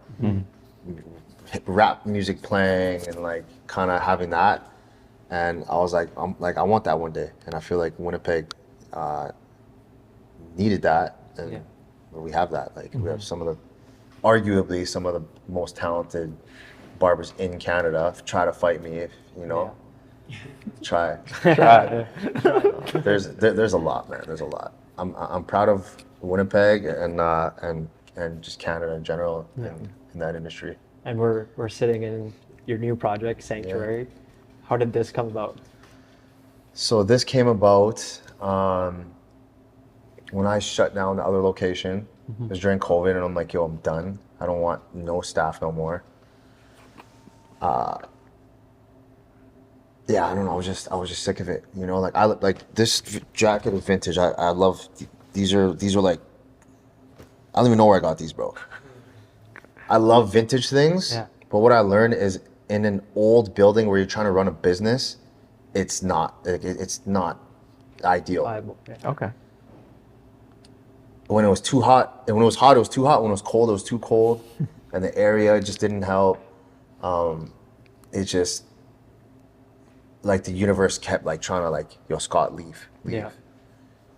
Rap music playing and like kind of having that. And I was like, I want that one day. And I feel like Winnipeg needed that. And we have that. Like we have arguably some of the most talented barbers in Canada. Try to fight me if, you know. Try. There's a lot, man. There's a lot. I'm proud of Winnipeg and just Canada in general in that industry. And we're sitting in your new project, Saintuary. How did this come about? So this came about when I shut down the other location. It was during COVID, and I'm like, yo, I'm done. I don't want no staff no more. Yeah, I don't know. I was just sick of it. You know, like I like this jacket is vintage. I love these are like I don't even know where I got these, bro. I love vintage things, but what I learned is in an old building where you're trying to run a business, it's not ideal. Viable. Yeah. Okay. When it was too hot, and when it was hot, it was too hot. When it was cold, it was too cold, and the area just didn't help. It just like the universe kept like trying to like, yo, Scott, leave. Yeah.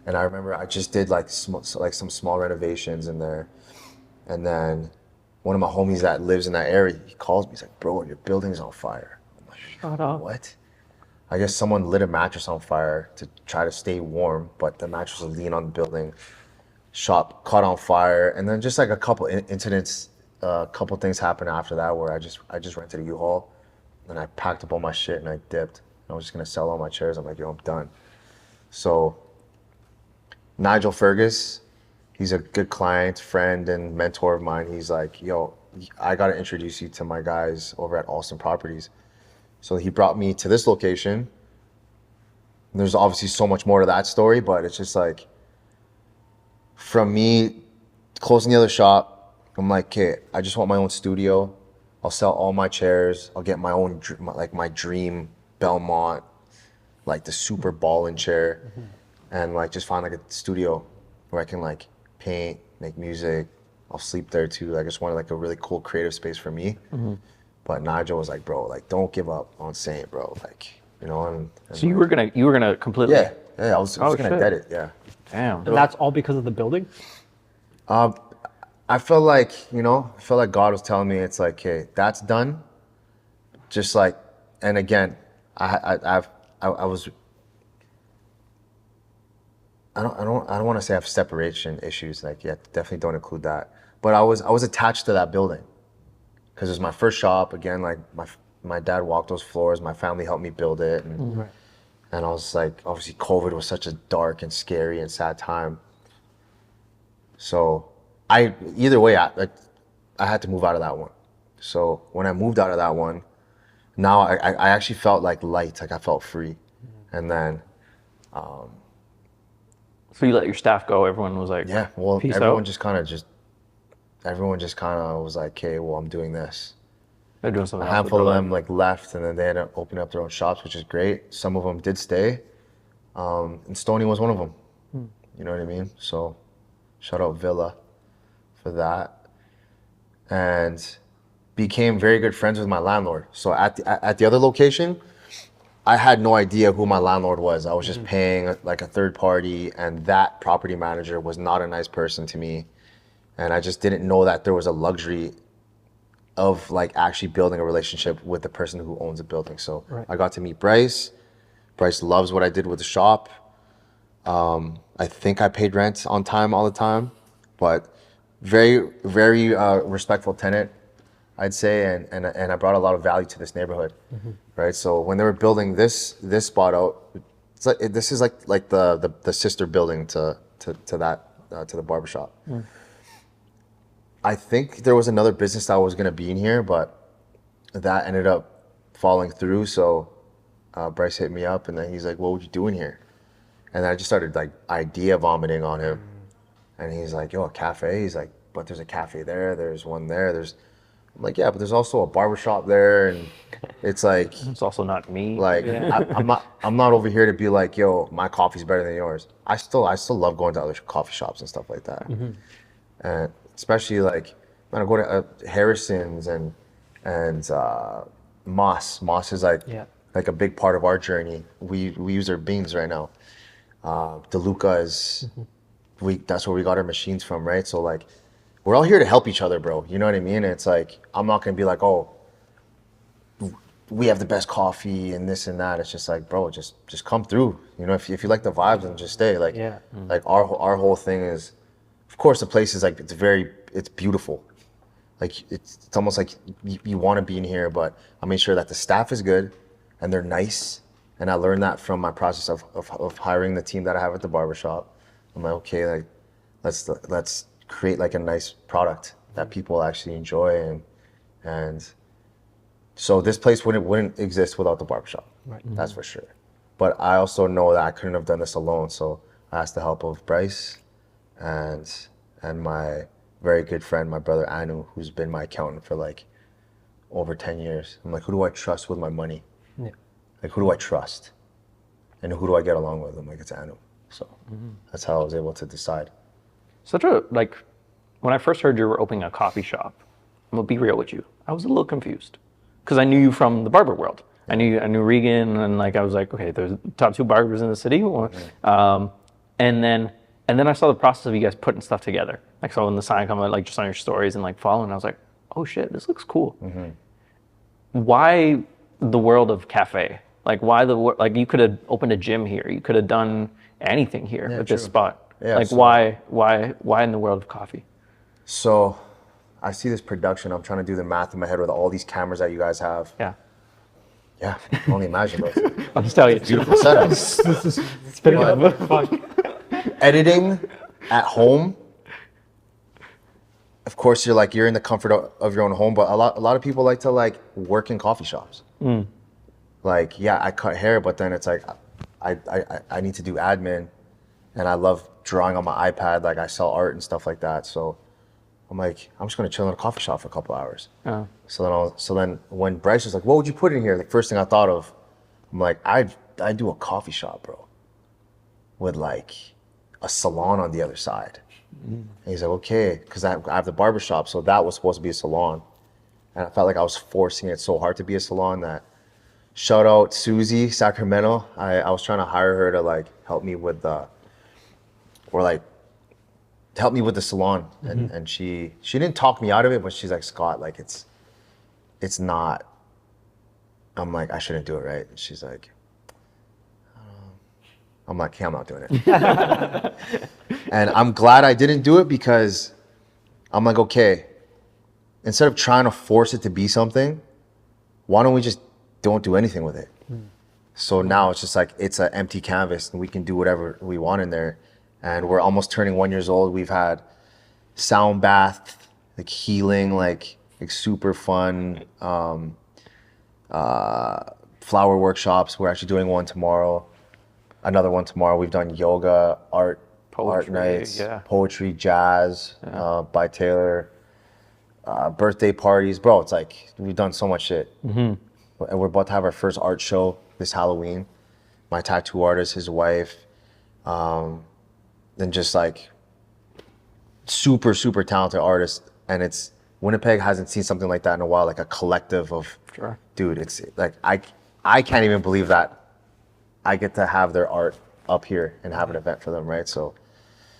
And I remember I just did like some small renovations in there, and then one of my homies that lives in that area, he calls me. He's like, bro, your building's on fire. I'm like, Shut up. what? I guess someone lit a mattress on fire to try to stay warm, but the mattress was leaning on the building. Shop caught on fire, and then just like a couple incidents, a couple things happened after that where I just rented a U-Haul, and I packed up all my shit and I dipped. I was just gonna sell all my chairs. I'm like, yo, I'm done. So Nigel Fergus, he's a good client, friend, and mentor of mine. He's like, yo, I gotta introduce you to my guys over at Austin Properties. So he brought me to this location. There's obviously so much more to that story, but it's just like, from me closing the other shop, I'm like, okay, I just want my own studio. I'll sell all my chairs. I'll get my own, like my dream Belmont, like the super ballin' chair, and like just find like a studio where I can like paint, make music. I'll sleep there too. I just wanted like a really cool creative space for me. But Nigel was like, bro, like don't give up on Saint, bro. Like, you know. And So you were gonna completely. yeah, I was gonna dead it. Yeah. Damn. And that's all because of the building? I felt like, you know, God was telling me, it's like, hey, that's done. Just like, and again, I don't want to say I have separation issues. Like, yeah, definitely don't include that. But I was attached to that building because it was my first shop. Again, like my dad walked those floors. My family helped me build it, and and I was like, obviously, COVID was such a dark and scary and sad time. So either way, I had to move out of that one. So when I moved out of that one, now I actually felt like light, like I felt free. And then, So you let your staff go. Everyone was like, yeah, well, peace everyone out. just kind of was like, okay, well, I'm doing this. They're doing something A else with handful of their them life. like left, and then they ended up opening up their own shops, which is great. Some of them did stay, and Stoney was one of them. You know what I mean? So shout out Villa for that, and became very good friends with my landlord. So at the other location, I had no idea who my landlord was. I was just paying like a third party, and that property manager was not a nice person to me, and I just didn't know that there was a luxury of like actually building a relationship with the person who owns the building. So I got to meet Bryce. Bryce loves what I did with the shop. I think I paid rent on time all the time, but very, very respectful tenant, I'd say, and I brought a lot of value to this neighborhood, right? So when they were building this spot out, it's like this is like the sister building to the barbershop. I think there was another business that was gonna be in here, but that ended up falling through. So Bryce hit me up, and then he's like, "What would you do in here?" And then I just started like idea vomiting on him, and he's like, "Yo, a cafe?" He's like, "But there's a cafe there. There's one there. I'm like, "Yeah, but there's also a barbershop there," and it's like, It's also not me. like I'm not over here to be like, "Yo, my coffee's better than yours." I still love going to other coffee shops and stuff like that, and especially like when I go to Harrison's and Moss. Moss is like a big part of our journey. We use their beans right now. DeLuca is that's where we got our machines from, right? So like we're all here to help each other, bro. You know what I mean? It's like I'm not gonna be like, oh, we have the best coffee and this and that. It's just like, bro, just come through. You know, if you like the vibes, then just stay. Like like our whole thing is, of course, the place is like it's beautiful. Like it's almost like you want to be in here, but I made sure that the staff is good and they're nice. And I learned that from my process of hiring the team that I have at the barbershop. I'm like, okay, like let's create like a nice product that people actually enjoy, and so this place wouldn't exist without the barbershop. Right. That's for sure. But I also know that I couldn't have done this alone. So I asked the help of Bryce and my very good friend, my brother Anu, who's been my accountant for like over 10 years. I'm like, who do I trust with my money? Yeah. Like, who do I trust? And who do I get along with? I'm like, it's Anu. So that's how I was able to decide. Like, when I first heard you were opening a coffee shop, I'm gonna be real with you. I was a little confused because I knew you from the barber world. I knew Regan, and like I was like, okay, there's the top 2 barbers in the city. And then I saw the process of you guys putting stuff together. Like, so when the sign come out, like just on your stories and like following, I was like, oh shit, this looks cool. Why the world of cafe? Like why like you could have opened a gym here. You could have done anything here with this true. spot. Yeah, like so- why in the world of coffee? So I see this production. I'm trying to do the math in my head with all these cameras that you guys have. Yeah. Yeah, I can only imagine, bro. I'll just tell you. Beautiful setup. Spit it out. Fuck. Editing at home. Of course, you're in the comfort of your own home, but a lot of people like to like work in coffee shops. Like, yeah, I cut hair, but then it's like I need to do admin, and I love drawing on my iPad. Like I sell art and stuff like that. So I'm like, I'm just gonna chill in a coffee shop for a couple hours. Oh. So then when Bryce was like, what would you put in here? The first thing I thought of, I'm like, I do a coffee shop, bro, with like a salon on the other side. And he's like, okay, because I have the barbershop, so that was supposed to be a salon. And I felt like I was forcing it so hard to be a salon that, shout out Susie, Sacramento. I was trying to hire her to like help me with help me with the salon. And she didn't talk me out of it, but she's like, Scott, like it's not, I'm like, I shouldn't do it, right? And she's like, I'm like, hey, I'm not doing it. And I'm glad I didn't do it because I'm like, okay, instead of trying to force it to be something, why don't we just don't do anything with it? So now it's just like, it's an empty canvas and we can do whatever we want in there. And we're almost turning 1 year old. We've had sound bath, like healing, like super fun, flower workshops. We're actually doing one tomorrow, another one tomorrow. We've done yoga, art nights, poetry, jazz, by Taylor, birthday parties. Bro, it's like, we've done so much shit. And we're about to have our first art show this Halloween. My tattoo artist, his wife, then just like super, super talented artists. And it's, Winnipeg hasn't seen something like that in a while, like a collective of, dude, it's like, I can't even believe that I get to have their art up here and have an event for them, right? So,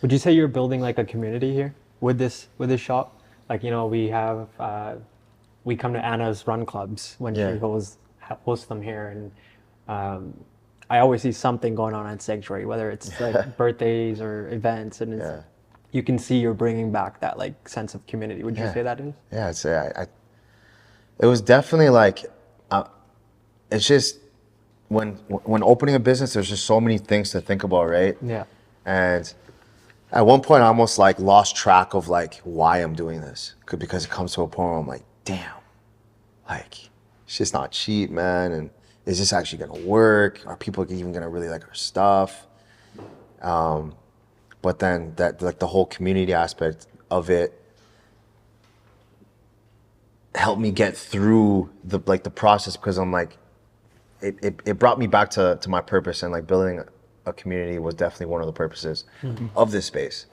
Would you say you're building like a community here with this shop? Like, you know, we have we come to Anna's run clubs when she hosts them here, and I always see something going on at Sanctuary, whether it's like birthdays or events, and it's, you can see you're bringing back that like sense of community. Would you say that is? Yeah, I'd say it was definitely like, it's just when opening a business, there's just so many things to think about, right? Yeah. And at one point, I almost like lost track of like why I'm doing this, because it comes to a point where I'm like, damn, like it's just not cheap, man. And is this actually gonna work? Are people even gonna really like our stuff? But then that, like the whole community aspect of it helped me get through the process, because I'm like, it brought me back to my purpose, and like building a community was definitely one of the purposes of this space.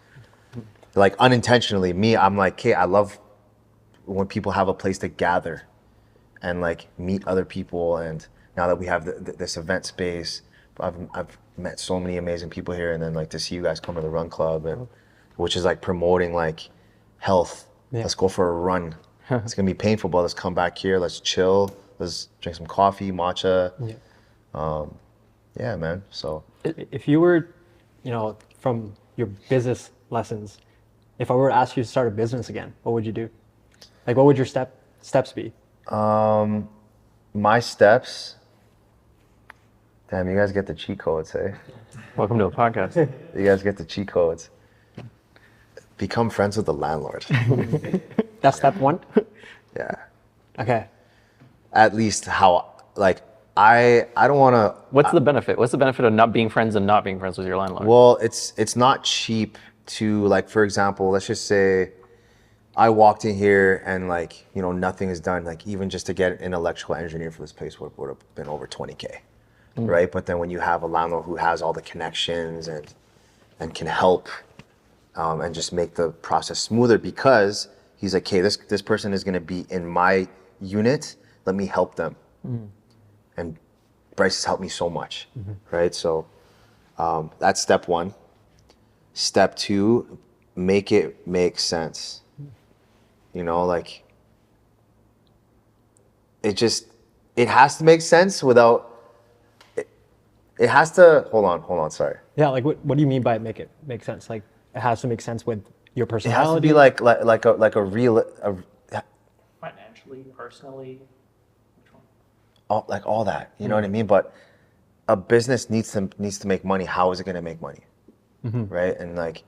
Like unintentionally, I'm like, okay, I love when people have a place to gather and like meet other people. And now that we have this event space, I've met so many amazing people here, and then like to see you guys come to the run club, and which is like promoting like health. Let's go for a run. It's gonna be painful, but let's come back here. Let's chill. Let's drink some coffee, matcha. Yeah, man. So if you were, you know, from your business lessons, if I were to ask you to start a business again, what would you do? Like, what would your steps be? My steps. Damn, you guys get the cheat codes, eh? Welcome to a podcast. You guys get the cheat codes. Become friends with the landlord. That's step one? Yeah. Okay. At least how, like, I don't want to. What's the benefit? What's the benefit of not being friends and not being friends with your landlord? Well, it's not cheap to, like, for example, let's just say I walked in here and like, you know, nothing is done. Like even just to get an electrical engineer for this place would have been over 20K, right? But then when you have a landlord who has all the connections and can help and just make the process smoother, because he's like, hey, this person is going to be in my unit. Let me help them. And Bryce has helped me so much, right? So that's step one. Step two, make it make sense. You know, like it has to make sense without It has to, hold on, sorry. Yeah, like what do you mean by make it make sense? Like it has to make sense with your It has to personality. be like a real, Financially, personally, which one? all that, you know what I mean? But a business needs to make money. How is it going to make money? Right? And like,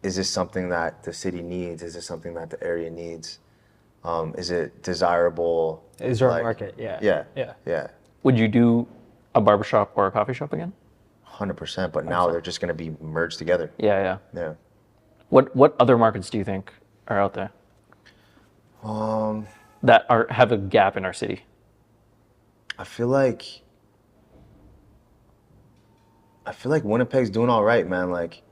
is this something that the city needs? Is this something that the area needs? Is it desirable? Is there a Like, market? Yeah. Yeah. Yeah. Yeah. Would you do a barbershop or a coffee shop again? 100%. But now they're just going to be merged together. Yeah, yeah. Yeah. What other markets do you think are out there? That have a gap in our city. I feel like Winnipeg's doing all right, man. Like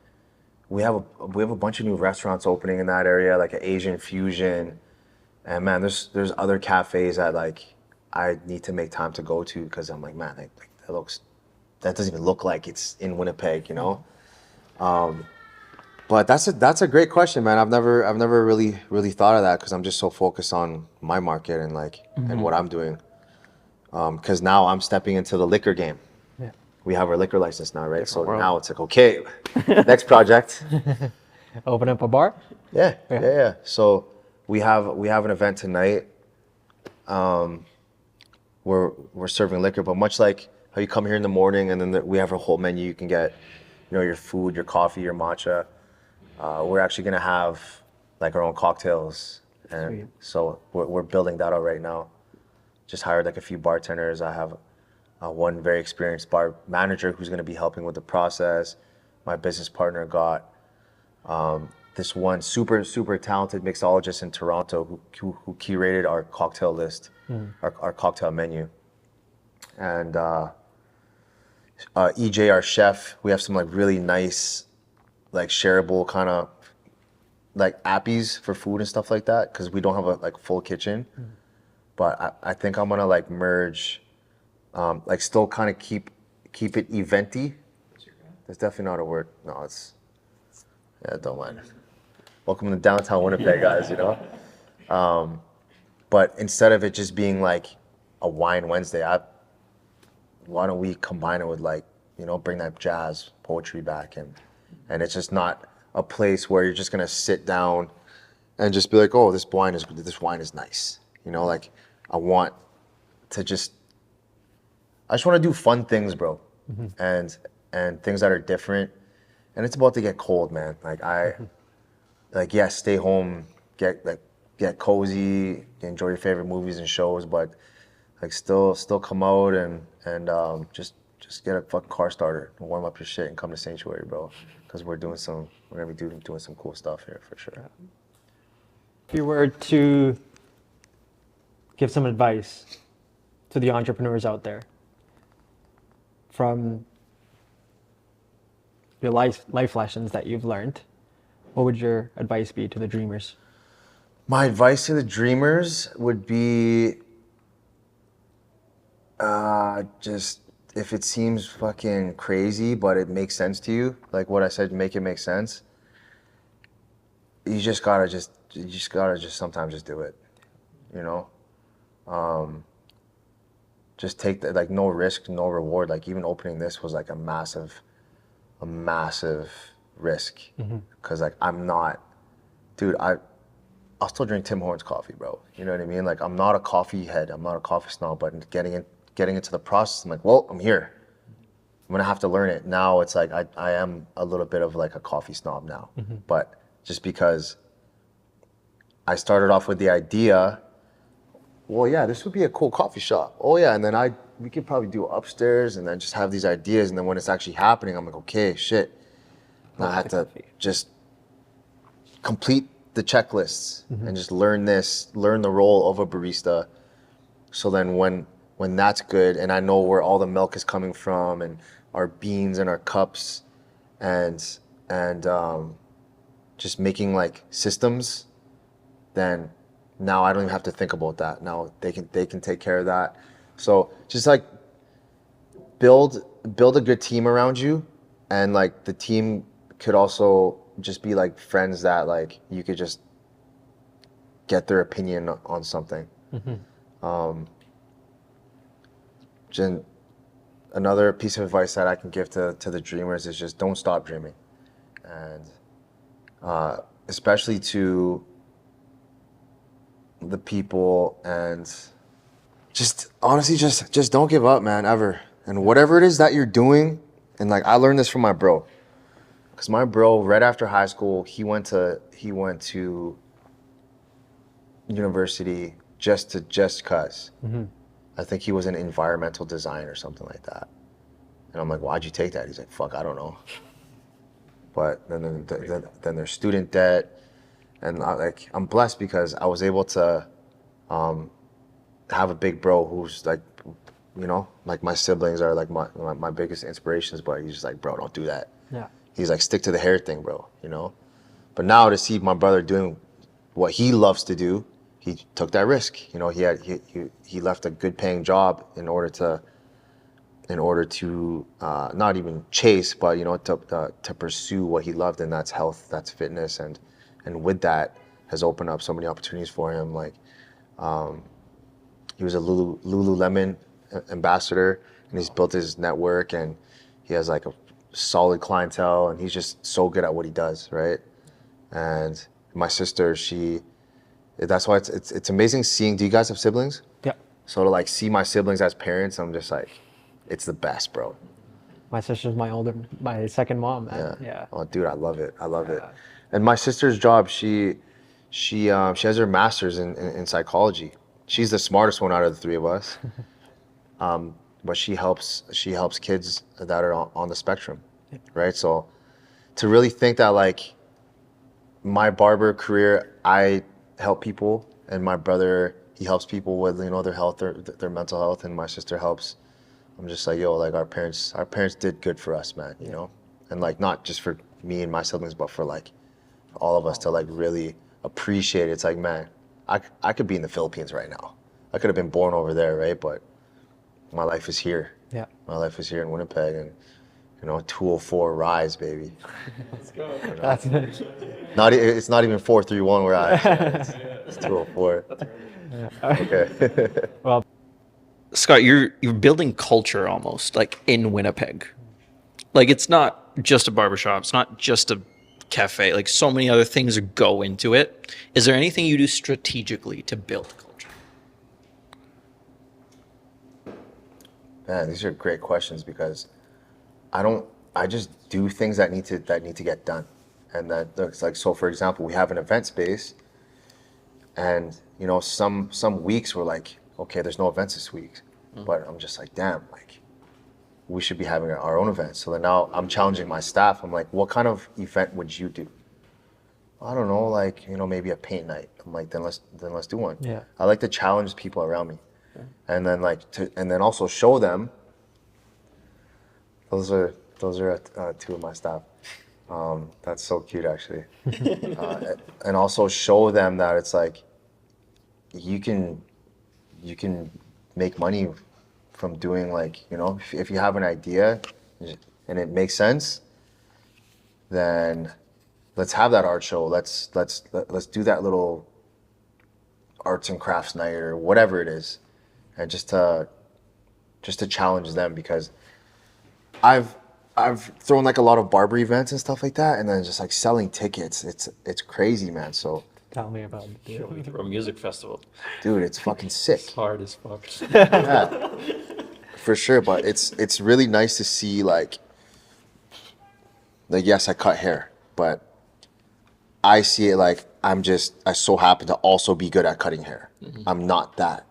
we have a bunch of new restaurants opening in that area, like an Asian fusion. And man, there's other cafes that like I need to make time to go to because I'm like, man, that doesn't even look like it's in Winnipeg, you know? But that's a great question, man. I've never really thought of that because I'm just so focused on my market and like and what I'm doing. Because now I'm stepping into the liquor game. Yeah. We have our liquor license now, right? So world. now it's like, okay, next project. Open up a bar? Yeah. So we have an event tonight. We're serving liquor, but much like how you come here in the morning and then we have a whole menu. You can get, your food, your coffee, your matcha. We're actually gonna have like our own cocktails, and Sweet. so we're building that out right now. Just hired like a few bartenders. I have one very experienced bar manager who's gonna be helping with the process. My business partner got this one super talented mixologist in Toronto who curated our cocktail list, our cocktail menu, and EJ, our chef. We have some like really nice, like shareable kind of like appies for food and stuff like that because we don't have a like full kitchen. But I think I'm gonna like merge, like still kind of keep it eventy. That's definitely not a word. No, don't mind. Welcome to downtown Winnipeg, guys. But instead of it just being like a wine Wednesday, why don't we combine it with like, bring that jazz poetry back and it's just not a place where you're just gonna sit down and just be like, oh, this wine is nice. Like I just want to do fun things, bro, and things that are different. And it's about to get cold, man. Like stay home, get cozy, enjoy your favorite movies and shows, but like still come out and just get a fucking car starter and warm up your shit and come to Saintuary, bro. Because we're gonna be doing some cool stuff here for sure. If you were to give some advice to the entrepreneurs out there from your life lessons that you've learned, what would your advice be to the dreamers? My advice to the dreamers would be just if it seems fucking crazy, but it makes sense to you, like what I said, make it make sense. You just gotta sometimes just do it, Just take that, like no risk, no reward. Like even opening this was like a massive risk, because like I'm not, dude. I'll still drink Tim Hortons coffee, bro. You know what I mean? Like I'm not a coffee head. I'm not a coffee snob. But getting into the process, I'm like, well, I'm here. I'm gonna have to learn it. Now it's like I am a little bit of like a coffee snob now, but just because I started off with the idea, well, yeah, this would be a cool coffee shop. Oh yeah, and then we could probably do upstairs and then just have these ideas, and then when it's actually happening, I'm like, okay, shit. Now I have to just complete the checklists and just learn the role of a barista. So then when that's good and I know where all the milk is coming from and our beans and our cups and just making like systems, then now I don't even have to think about that. Now they can take care of that. So just like build a good team around you, and like the team could also just be like friends that like you could just get their opinion on something. another piece of advice that I can give to the dreamers is just don't stop dreaming, and especially to the people, and just honestly just don't give up, man, ever. And whatever it is that you're doing, and like I learned this from my bro, because my bro right after high school he went to university just cause. I think he was in environmental design or something like that. And I'm like, why'd you take that? He's like, fuck, I don't know. But then there's student debt, and I'm blessed because I was able to have a big bro who's like, you know, like my siblings are like my biggest inspirations, but he's just like, bro, don't do that. Yeah. He's like, stick to the hair thing, bro, you know? But now to see my brother doing what he loves to do, he took that risk. You know, he left a good paying job in order to not even chase, but you know, to pursue what he loved, and that's health, that's fitness, and with that has opened up so many opportunities for him. Like he was a Lululemon ambassador, and he's built his network, and he has like a solid clientele, and he's just so good at what he does, right? And my sister, that's why it's amazing seeing. Do you guys have siblings? Yeah. So to like see my siblings as parents, I'm just like, it's the best, bro. My sister's my second mom, man. Yeah. Oh, dude, I love it. And my sister's job, she has her master's in psychology. She's the smartest one out of the three of us. But she helps kids that are on the spectrum, right? So to really think that like my barber career, I help people, and my brother, he helps people with, you know, their health, their mental health, and my sister helps. I'm just like, yo, like our parents did good for us, man, you know? And like not just for me and my siblings, but for like all of us to like really appreciate it. It's like, man, I could be in the Philippines right now. I could have been born over there, right? But my life is here. Yeah. My life is here in Winnipeg, and you know, 204 rise, baby. Let's go. You know? That's It's not even 431 where I. It's 204. Okay. well. Scott, you're building culture almost like in Winnipeg. Like it's not just a barbershop, it's not just a cafe, like so many other things go into it. Is there anything you do strategically to build culture? Man, these are great questions, because I just do things that need to get done. And that looks like, so for example, we have an event space, and you know, some weeks we're like, okay, there's no events this week. But I'm just like, damn, like we should be having our own events. So then now I'm challenging my staff. I'm like, what kind of event would you do? I don't know, like, you know, maybe a paint night. I'm like, then let's do one. Yeah. I like to challenge people around me. And then and then also show them. Those are two of my staff. That's so cute, actually. And also show them that it's like you can make money from doing, like, you know, if you have an idea and it makes sense, then let's have that art show. Let's do that little arts and crafts night or whatever it is, and just to challenge them, because I've thrown like a lot of barber events and stuff like that, and then just like selling tickets. It's crazy, man. So Tell me about it. We throw a music festival. dude, it's fucking sick. It's hard as fuck. Yeah, for sure. But it's really nice to see like yes, I cut hair, but I see it like I so happen to also be good at cutting hair. I'm not that.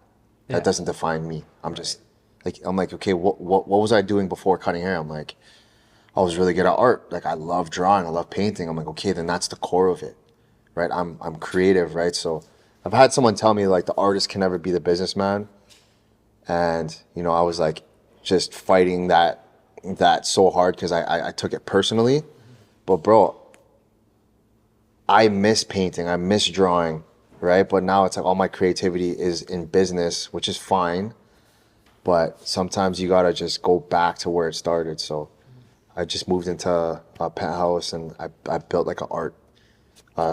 That doesn't define me. I'm just like, okay, what was I doing before cutting hair? I'm like, I was really good at art. Like I love drawing, I love painting. I'm like, okay, then that's the core of it, right? I'm creative, right? So I've had someone tell me like the artist can never be the businessman, and you know, I was like just fighting that so hard because I took it personally. But bro, I miss painting, I miss drawing, right? But now it's like all my creativity is in business, which is fine. But sometimes you gotta just go back to where it started. So I just moved into a penthouse, and I built like an art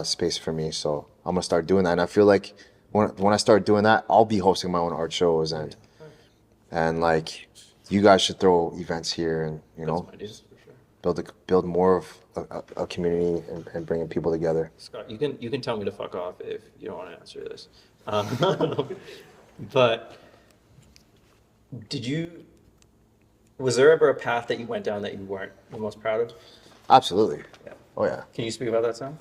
space for me. So I'm gonna start doing that. And I feel like when I start doing that, I'll be hosting my own art shows and like you guys should throw events here and, you know, Ideas, for sure. build more of a community and bringing people together. Scott, you can tell me to fuck off if you don't want to answer this. But was there ever a path that you went down that you weren't the most proud of? Absolutely. Yeah. Oh yeah. Can you speak about that some?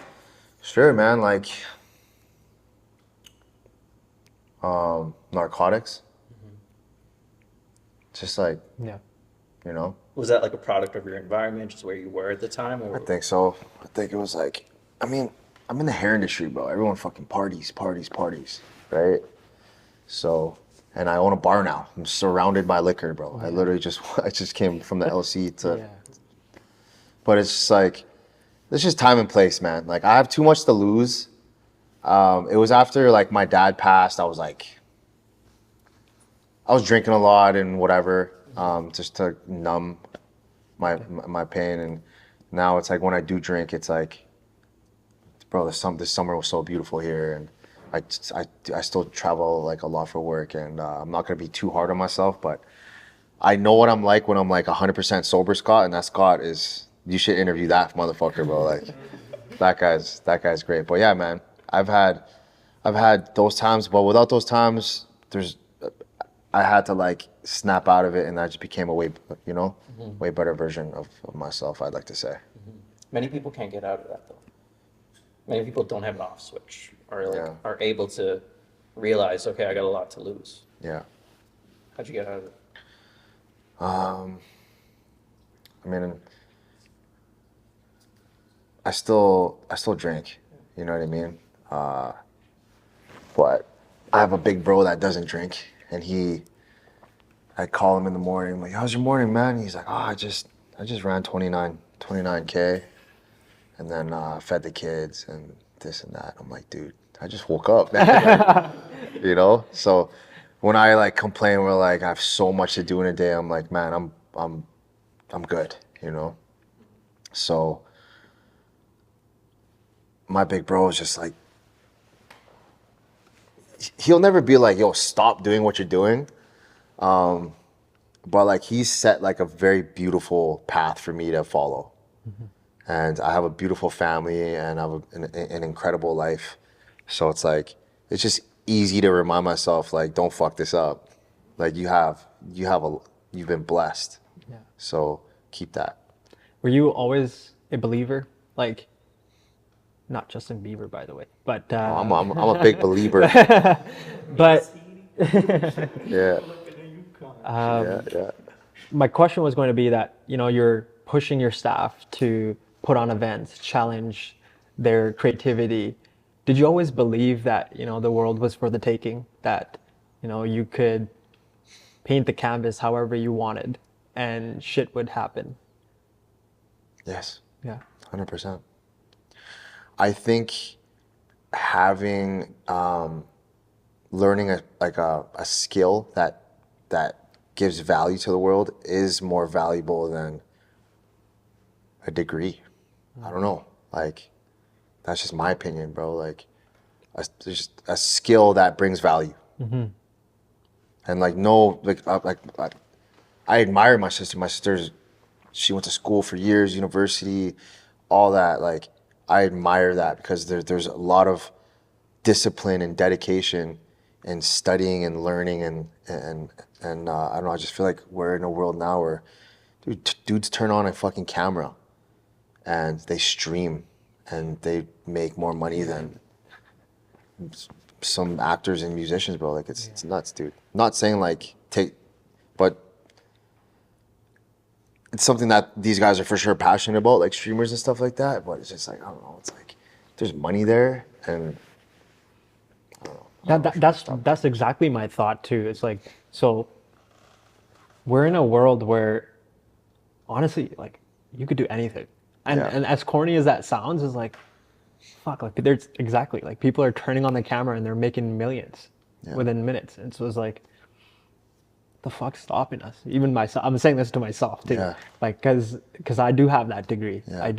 Sure, man. Like, narcotics. Just like, Yeah. you know, Was that like a product of your environment, just where you were at the time? Or? I think so. I think it was like, I mean, I'm in the hair industry, bro. Everyone fucking parties, right? So, and I own a bar now. I'm surrounded by liquor, bro. I literally I just came from the LC to, Yeah. but it's just like, it's just time and place, man. Like, I have too much to lose. It was after like my dad passed. I was drinking a lot and whatever, just to numb my pain. And now it's like when I do drink, it's like, bro, this summer was so beautiful here, and I still travel like a lot for work, and I'm not gonna be too hard on myself, but I know what I'm like when I'm like 100% sober, Scott, and that Scott is. You should interview that motherfucker, bro. Like, that guy's great. But yeah, man, I've had those times, but without those times, I had to like snap out of it, and I just became a way better version of myself, I'd like to say. Many people can't get out of that though. Many people don't have an off switch, or like Yeah. are able to realize, okay, I got a lot to lose. Yeah. How'd you get out of it? I mean, I still drink, you know what I mean? But I have a big bro that doesn't drink, and I call him in the morning. I'm like, how's your morning, man? He's like, I just ran 29K, and then fed the kids and this and that. I'm like, dude, I just woke up, man. Like, you know? So when I like complain, we're like, I have so much to do in a day. I'm like, man, I'm good, you know? So my big bro is just like, he'll never be like, yo, stop doing what you're doing. But like, he's set like a very beautiful path for me to follow. And I have a beautiful family, and I have an incredible life. So it's like, it's just easy to remind myself, like, don't fuck this up. Like, you've been blessed. Yeah. So keep that. Were you always a believer? Like, not Justin Bieber, by the way, but I'm a big believer. but Yeah. Yeah. my question was going to be that, you know, you're pushing your staff to put on events, challenge their creativity. Did you always believe that, you know, the world was for the taking, that, you know, you could paint the canvas however you wanted and shit would happen? Yes. Yeah. 100%. I think having learning a skill that gives value to the world is more valuable than a degree. I don't know. Like, that's just my opinion, bro. Like, just a skill that brings value. And like, no, I admire my sister. My sister's, she went to school for years, university, all that. Like, I admire that because there's a lot of discipline and dedication and studying and learning and I don't know. I just feel like we're in a world now where dudes turn on a fucking camera and they stream and they make more money than some actors and musicians, bro. Like, it's nuts, dude. Not saying like but it's something that these guys are for sure passionate about, like streamers and stuff like that. But it's just like, I don't know. It's like there's money there, and I don't know. That's exactly my thought too. It's like, so we're in a world where honestly, like, you could do anything. And as corny as that sounds, is like, fuck, like, there's exactly, like, people are turning on the camera and they're making millions within minutes. And so it's like, the fuck's stopping us? Even myself, I'm saying this to myself too. Yeah. Like, cause I do have that degree. Yeah. I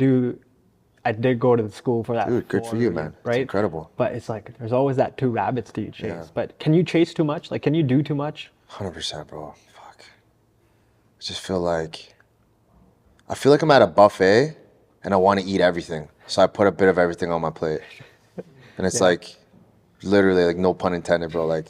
did go to the school for that. Dude, good for you, man. Right? It's incredible. But it's like, there's always that two rabbits to chase. Yeah. But can you chase too much? Like, can you do too much? 100%, bro. Fuck. just feel like I'm at a buffet and I want to eat everything. So I put a bit of everything on my plate. And it's like literally like no pun intended, bro. Like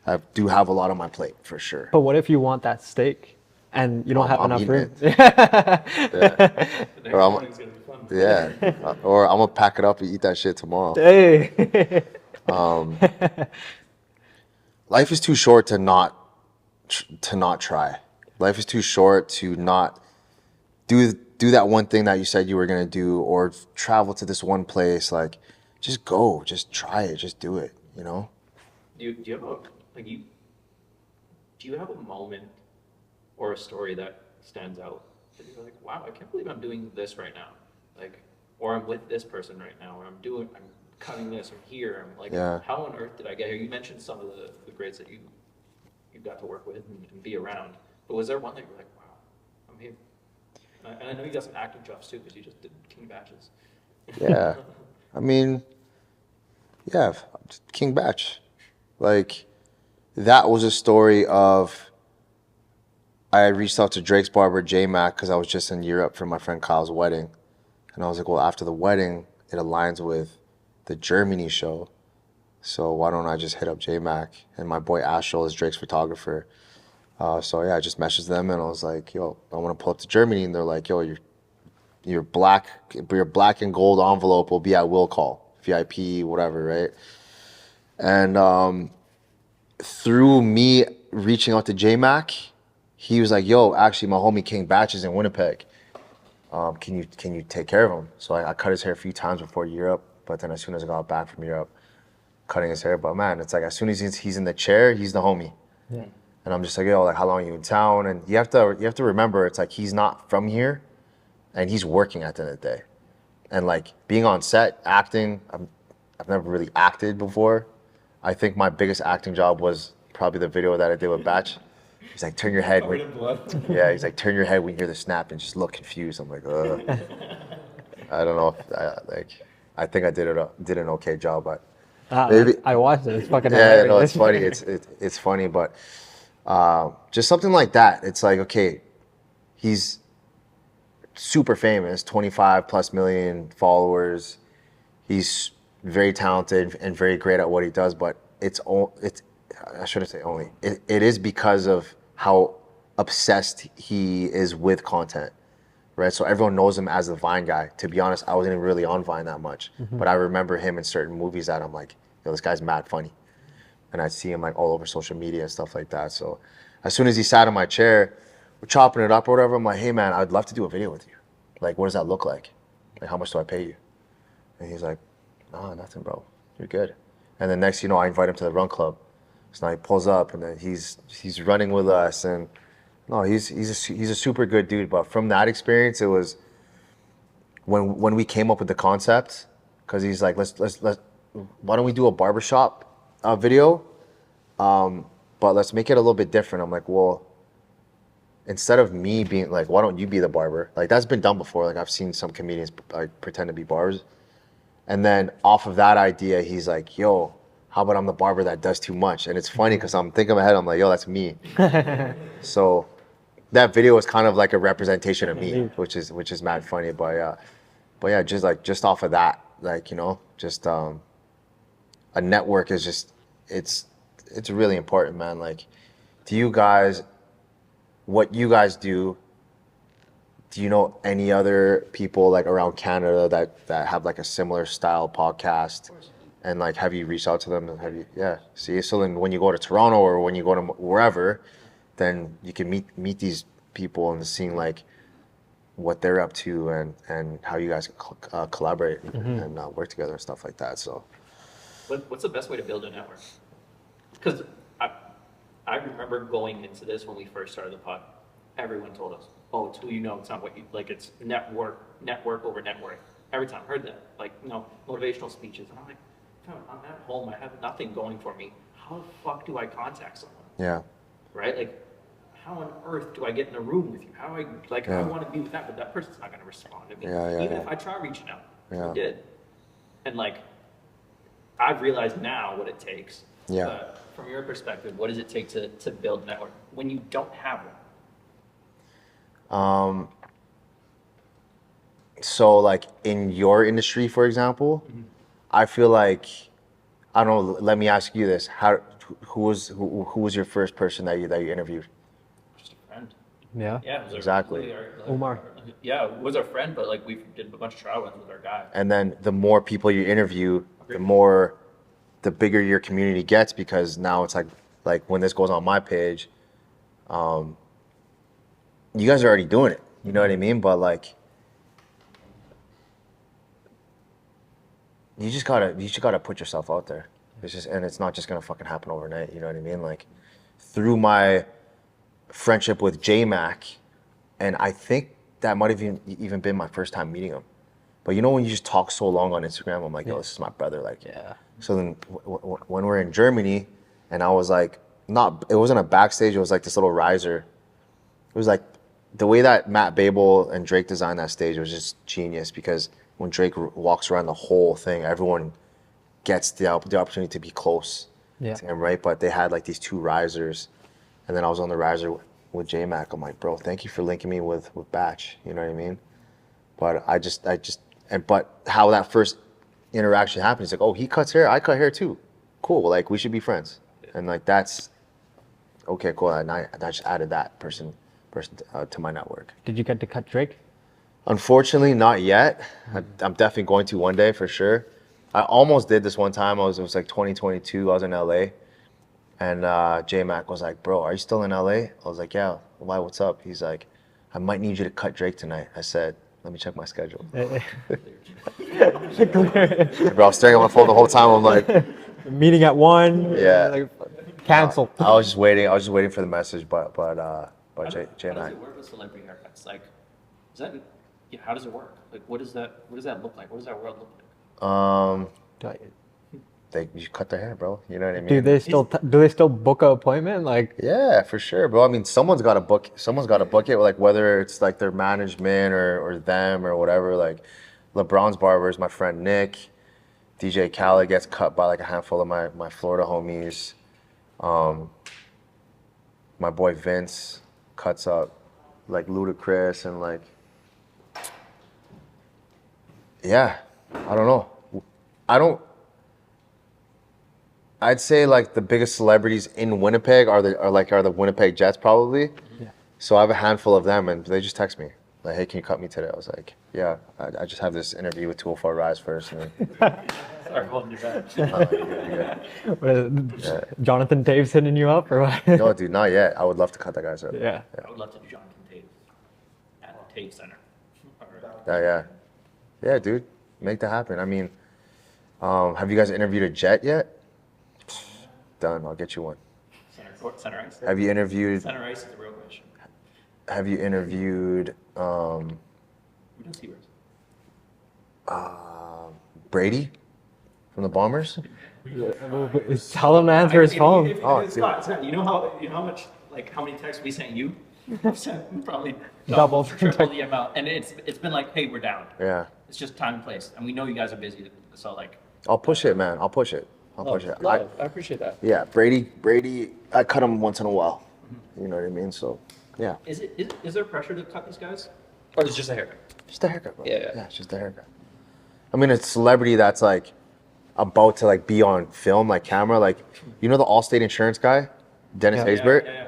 I do have a lot on my plate for sure. But what if you want that steak and you don't have I'm enough eating room? Yeah. The next Or morning's gonna be fun. Yeah. Or I'm gonna pack it up and eat that shit tomorrow. Hey. Life is too short to not try. Life is too short to not do that one thing that you said you were gonna do, or travel to this one place. Like, just go, just try it, just do it. You know? Do you have a like you do you have a moment or a story that stands out that you're like, wow, I can't believe I'm doing this right now, like, or I'm with this person right now, or I'm cutting this, I'm here, I'm like, Yeah. how on earth did I get here? You mentioned some of the greats that you got to work with and be around, but was there one that you were like, wow, I'm here? And I know you got some acting jobs too, because you just did King Batches. Yeah. I mean, yeah, King Batch. Like, that was a story of, I reached out to Drake's barber, J-Mac, because I was just in Europe for my friend Kyle's wedding. And I was like, well, after the wedding, it aligns with the Germany show. So why don't I just hit up J-Mac? And my boy Astral is Drake's photographer. So yeah, I just messaged them and I was like, yo, I want to pull up to Germany. And they're like, yo, your black and gold envelope will be at will call, VIP, whatever, right? And through me reaching out to J-Mac, he was like, yo, actually my homie King Batch is in Winnipeg. Can you take care of him? So I cut his hair a few times before Europe, but then as soon as I got back from Europe, cutting his hair. But man, it's like as soon as he's in the chair, he's the homie. Yeah. And I'm just like, yo, like how long are you in town? And you have to remember, it's like he's not from here, and he's working at the end of the day. And like being on set, acting, I've never really acted before. I think my biggest acting job was probably the video that I did with Batch. He's like, turn your head. Covered in blood. Yeah, he's like, turn your head when you hear the snap and just look confused. I'm like, ugh. I don't know if I think I did an okay job, but maybe I watched it. It's fucking yeah, hilarious. no, it's funny. It's funny, but just something like that. It's like, okay, he's super famous, 25 plus million followers. He's very talented and very great at what he does, but I shouldn't say only. It is because of how obsessed he is with content, right? So everyone knows him as the Vine guy. To be honest, I wasn't even really on Vine that much, but I remember him in certain movies that I'm like, yo, this guy's mad funny. And I see him like all over social media and stuff like that. So as soon as he sat in my chair, we're chopping it up or whatever, I'm like, hey man, I'd love to do a video with you. Like, what does that look like? Like, how much do I pay you? And he's like, nah, nothing, bro. You're good. And then next, I invite him to the run club. So now he pulls up and then he's running with us. And no, he's a super good dude. But from that experience, it was when we came up with the concept, because he's like, let's why don't we do a barbershop video? But let's make it a little bit different. I'm like, well, instead of me being like, why don't you be the barber? Like, that's been done before. Like, I've seen some comedians like pretend to be barbers. And then off of that idea, he's like, yo, how about I'm the barber that does too much? And it's funny because I'm thinking in my head, I'm like, yo, that's me. So that video is kind of like a representation of me, which is mad funny. But yeah, just off of that, like, just a network is just, it's really important, man. Like, what you guys do you know any other people like around Canada that have like a similar style podcast? And like, have you reached out to them? And see, so then when you go to Toronto or when you go to wherever, then you can meet these people and seeing like what they're up to and how you guys collaborate and work together and stuff like that. So What's the best way to build a network? Because I remember going into this when we first started the pod, everyone told us, oh, it's who you know, it's not what you, like, it's network over network. Every time I heard that, like, motivational speeches. And I'm like, I'm at home, I have nothing going for me. How the fuck do I contact someone? yeah, Right? Like, how on earth do I get in a room with you? I want to be with that, but that person's not going to respond to me. Even if I try reaching out, I did. And like, I've realized now what it takes. Yeah. But from your perspective, what does it take to build a network when you don't have one? So like in your industry, for example, I feel like, I don't know, let me ask you this. Who was your first person that you interviewed? Just a friend. Yeah. Yeah, it was Exactly. Omar. Yeah, it was our friend, but like we did a bunch of trial runs with our guy. And then the more people you interview, the bigger your community gets, because now it's like when this goes on my page, you guys are already doing it. You know what I mean? But like, you just gotta put yourself out there. And it's not just gonna fucking happen overnight. You know what I mean? Like, through my friendship with J-Mac, and I think that might have even been my first time meeting him. But you know, when you just talk so long on Instagram, I'm like, yo, this is my brother. Like, Yeah. So then when we're in Germany, and I was like, it wasn't a backstage, it was like this little riser. It was like the way that Matt Babel and Drake designed that stage was just genius, because when Drake walks around the whole thing, everyone gets the opportunity to be close to him, right? But they had like these two risers, and then I was on the riser with J-Mac. I'm like, bro, thank you for linking me with Batch. You know what I mean? But but how that first interaction happened, he's like, oh, he cuts hair, I cut hair too. Cool, like we should be friends. And like, that's okay, cool. And I just added that person to my network. Did you get to cut Drake? Unfortunately, not yet. I'm definitely going to one day for sure. I almost did this one time. It was like 2022. I was in LA, and J-Mac was like, bro, are you still in LA? I was like, yeah. Why, what's up? He's like, I might need you to cut Drake tonight. I said, let me check my schedule. Bro, I was staring at my phone the whole time. I'm like, Meeting at 1. Yeah. Like, cancel. I was just waiting for the message, but How does J-Mac. it work with celebrity haircuts? Like, is that, yeah, how does it work? Like, what does that look like? What does that world look like? You cut their hair, bro. You know what I mean? Do they still book an appointment? Like, Yeah, for sure, bro. I mean, someone's got to book it, like whether it's like their management or them or whatever. Like LeBron's barber is my friend Nick. DJ Khaled gets cut by like a handful of my Florida homies. My boy Vince cuts up like Ludacris, and like, yeah, I don't know. I'd say like the biggest celebrities in Winnipeg are the Winnipeg Jets probably. Yeah. So I have a handful of them, and they just text me like, "Hey, can you cut me today?" I was like, "Yeah, I just have this interview with 204 Rise first." And then, Sorry, holding you back. Jonathan Taves hitting you up or what? no, dude, not yet. I would love to cut that guy's hair. Yeah. I would love to do Jonathan Tate at the Tate Center. Yeah, dude, make that happen. I mean, have you guys interviewed a Jet yet? Done. I'll get you one. Center Ice. Have you interviewed? Center Ice is the real question. Have you interviewed We don't see yours. Brady from the Bombers? Tell him to answer his phone. Oh, Scott, you know how much, like, how many texts we sent you? I've sent probably Double. triple the amount, and it's been like, hey, we're down. Yeah. It's just time and place, and we know you guys are busy, so like. I'll push it, man. I'll push it. I appreciate that. Yeah, Brady, I cut him once in a while. You know what I mean? So, yeah. Is there pressure to cut these guys, or is it just a haircut? Just a haircut, bro. Yeah. Yeah, it's just a haircut. I mean, it's a celebrity that's like about to like be on film, like camera, like, you know the Allstate insurance guy, Dennis Haysbert? Yeah.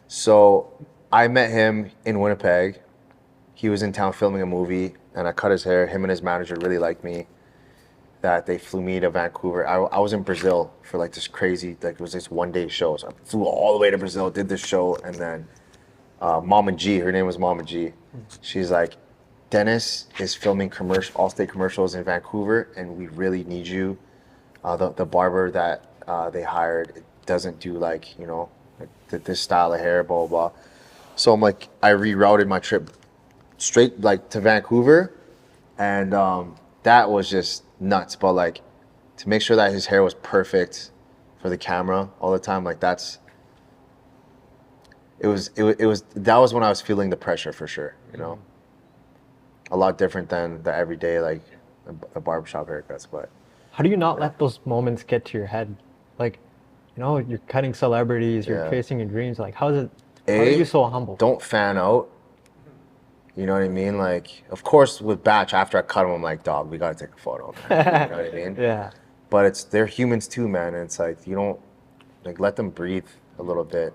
So I met him in Winnipeg. He was in town filming a movie, and I cut his hair. Him and his manager really liked me. That they flew me to Vancouver. I was in Brazil for like this crazy, like it was this 1 day show. So I flew all the way to Brazil, did this show, and then Mama G, her name was Mama G. She's like, Dennis is filming Allstate commercials in Vancouver, and we really need you. The barber that they hired doesn't do like, you know, like this style of hair, blah, blah, blah. So I'm like, I rerouted my trip straight like to Vancouver, and that was just nuts. But like, to make sure that his hair was perfect for the camera all the time, like that was when I was feeling the pressure for sure, you know. A lot different than the everyday like a barbershop haircuts. But How do you not let those moments get to your head? Like, you know, you're cutting celebrities, you're Yeah. chasing your dreams. Like, how are you so humble? Don't fan out. You know what I mean? Like, of course, with Batch, after I cut him, I'm like, dog, we gotta take a photo, man. You know what I mean? Yeah. But they're humans too, man. And it's like, you don't, like, let them breathe a little bit.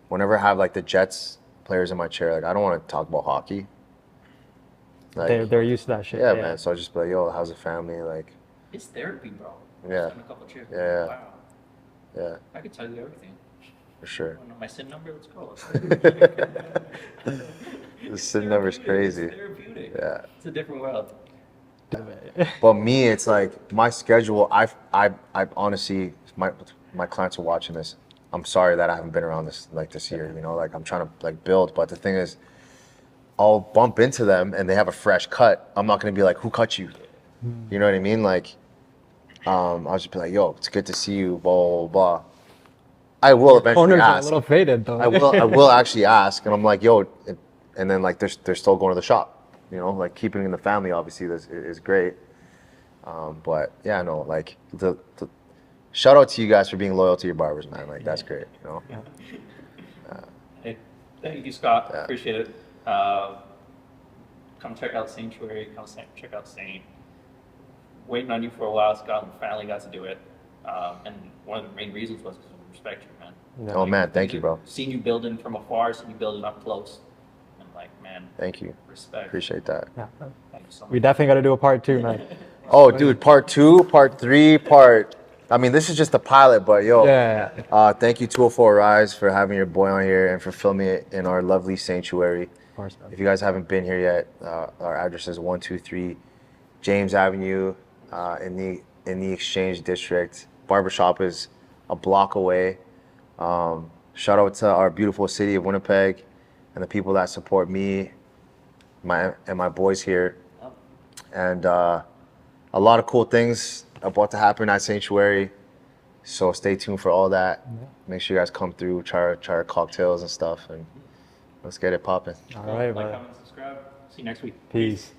Whenever I have, like, the Jets players in my chair, like, I don't want to talk about hockey. Like, They're used to that shit. yeah, man. So I just be like, yo, how's the family? Like, It's therapy, bro. Yeah. Just having a couple chairs. Yeah. Wow. yeah, I could tell you everything. for sure. Wanna know my SIN number? Let's go. The SIN number's crazy. It's therapeutic. Yeah. It's a different world. But me, it's like my schedule. I honestly, my clients are watching this. I'm sorry that I haven't been around this year. You know, like I'm trying to like build. But the thing is, I'll bump into them and they have a fresh cut. I'm not gonna be like, who cut you? You know what I mean? Like, I'll just be like, yo, it's good to see you. Blah blah blah. I will eventually Owners are a ask. little faded though. I will actually ask, and I'm like, yo, and then like they're still going to the shop. You know, like keeping it in the family obviously is great. But yeah, no, like the shout out to you guys for being loyal to your barbers, man. Like that's great. You know. Hey, thank you, Scott. Yeah. Appreciate it. Come check out Saintuary. Check out Saint. Waiting on you for a while, Scott. And finally got to do it. And one of the main reasons was because of respect you, man. Oh man, thank you, bro. Seen you building from afar, seen you building up close. And like, man, Thank you. respect. Appreciate that. Yeah. Thank you so We much. definitely got to do a part 2, man. Oh, dude, part 2, part 3, I mean, this is just a pilot, but yo, Yeah. thank you 204 Rise for having your boy on here and for filming it in our lovely sanctuary. Of course, man. If you guys haven't been here yet, our address is 123 James Avenue in the Exchange District. Barbershop is a block away. Shout out to our beautiful city of Winnipeg and the people that support me, my boys here, and a lot of cool things about to happen at Sanctuary. So stay tuned for all that. Make sure you guys come through, try our cocktails and stuff, and let's get it popping. All right, Like, man. comment, subscribe. See you next week. Peace.